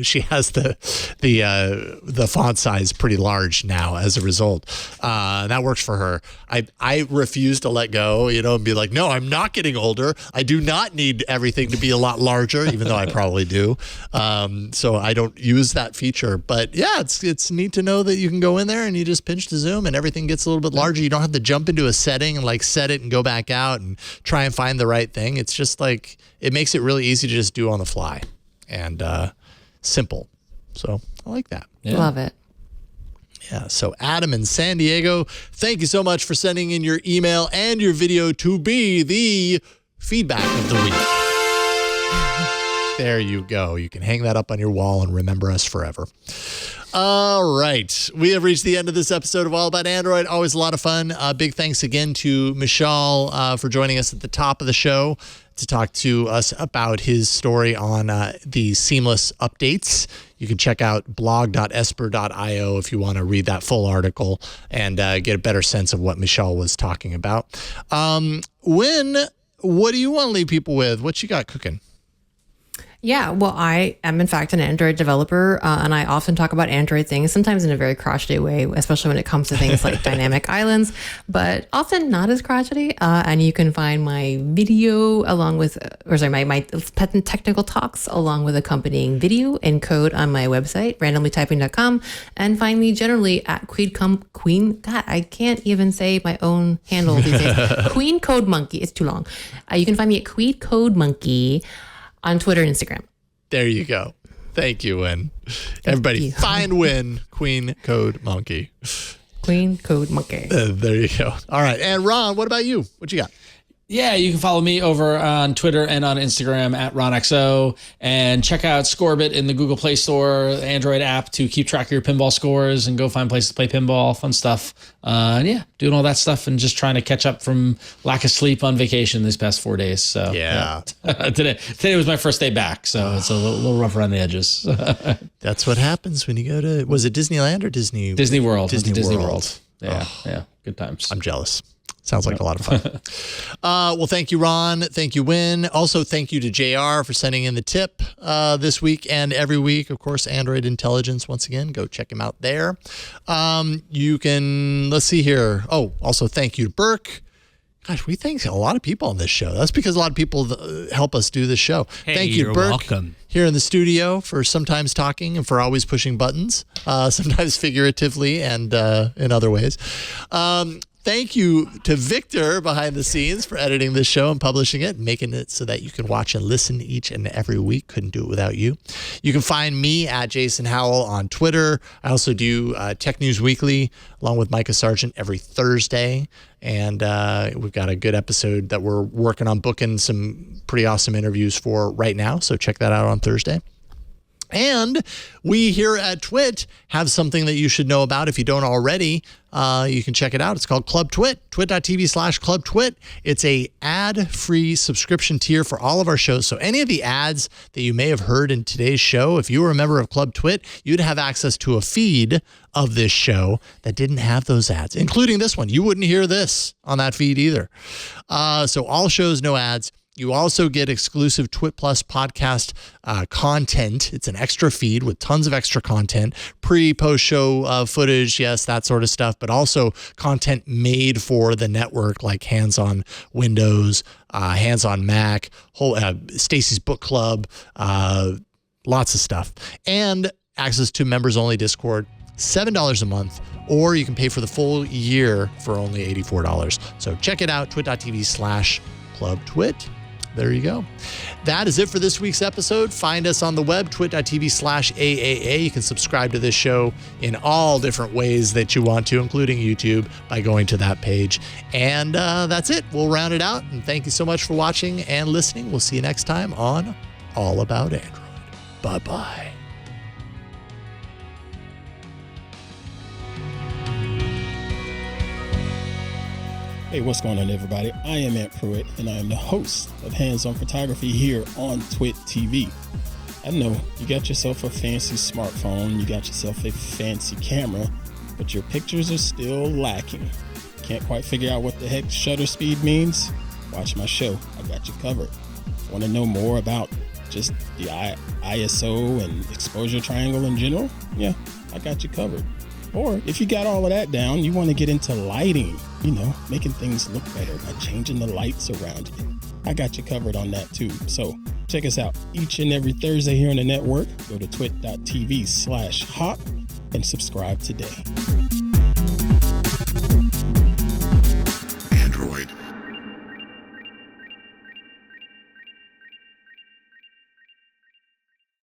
She has the font size pretty large now as a result. That works for her. I refuse to let go, and be like, no, I'm not getting older. I do not need everything to be a lot larger, even though I probably do. So I don't use that feature. But yeah, it's neat to know that you can go in there and you just pinch to zoom and everything gets a little bit larger. You don't have to jump into a setting and set it and go back out and try and find the right thing. It's just it makes it really easy to just do on the fly and simple. So I like that. Yeah. Love it. Yeah. So Adam in San Diego, thank you so much for sending in your email and your video to be the feedback of the week. There you go. You can hang that up on your wall and remember us forever. All right. We have reached the end of this episode of All About Android. Always a lot of fun. Big thanks again to Michal for joining us at the top of the show to talk to us about his story on the seamless updates. You can check out blog.esper.io if you want to read that full article and get a better sense of what Michal was talking about. What do you want to leave people with? What you got cooking? Yeah, well, I am, in fact, an Android developer, and I often talk about Android things, sometimes in a very crotchety way, especially when it comes to things like dynamic islands, but often not as crotchety. And you can find my video along with, my technical talks along with accompanying video and code on my website, randomlytyping.com, and find me generally at God, I can't even say my own handle these days. Queen Code Monkey. It's too long. You can find me at Queen Code Monkey on Twitter and Instagram. There you go. Thank you, Win. Everybody, find Win, Queen Code Monkey. Queen Code Monkey. There you go. All right. And Ron, what about you? What you got? Yeah, you can follow me over on Twitter and on Instagram at RonXO, and check out Scorebit in the Google Play Store, Android app to keep track of your pinball scores and go find places to play pinball, fun stuff. And yeah, doing all that stuff and just trying to catch up from lack of sleep on vacation these past 4 days. So yeah. Today was my first day back, so it's a little rough around the edges. That's what happens when you go to, was it Disneyland or Disney? Disney World. Disney World. Yeah, yeah. Good times. I'm jealous. Sounds like a lot of fun. Well, thank you, Ron. Thank you, Win. Also, thank you to JR for sending in the tip this week and every week. Of course, Android Intelligence, once again, go check him out there. You can, let's see here. Oh, also thank you to Burke. Gosh, we thank a lot of people on this show. That's because a lot of people help us do this show. Hey, thank you, you're Burke, welcome. here in the studio for sometimes talking and for always pushing buttons, sometimes figuratively and in other ways. Thank you to Victor behind the scenes for editing this show and publishing it, making it so that you can watch and listen each and every week. Couldn't do it without you. You can find me at Jason Howell on Twitter. I also do Tech News Weekly along with Micah Sargent every Thursday. And we've got a good episode that we're working on booking some pretty awesome interviews for right now. So check that out on Thursday. And we here at Twit have something that you should know about. If you don't already, you can check it out. It's called Club Twit, twit.tv/Club Twit. It's a ad-free subscription tier for all of our shows. So any of the ads that you may have heard in today's show, if you were a member of Club Twit, you'd have access to a feed of this show that didn't have those ads, including this one. You wouldn't hear this on that feed either. So all shows, no ads. You also get exclusive Twit Plus podcast content. It's an extra feed with tons of extra content, pre-post show footage, yes, that sort of stuff, but also content made for the network, like Hands on Windows, Hands on Mac, whole Stacy's Book Club, lots of stuff, and access to members-only Discord. $7 a month, or you can pay for the full year for only $84. So check it out, twit.tv/Club Twit. There you go. That is it for this week's episode. Find us on the web, twit.tv/AAA. You can subscribe to this show in all different ways that you want to, including YouTube, by going to that page. And that's it. We'll round it out. And thank you so much for watching and listening. We'll see you next time on All About Android. Bye-bye. Hey, what's going on, everybody? I am Ant Pruitt, and I am the host of Hands On Photography here on Twit TV. I know you got yourself a fancy smartphone, you got yourself a fancy camera, but your pictures are still lacking. Can't quite figure out what the heck shutter speed means? Watch my show. I got you covered. Want to know more about just the ISO and exposure triangle in general? Yeah, I got you covered. Or if you got all of that down, you want to get into lighting, making things look better by changing the lights around you. I got you covered on that too. So check us out each and every Thursday here on the network. Go to twit.tv/hop and subscribe today.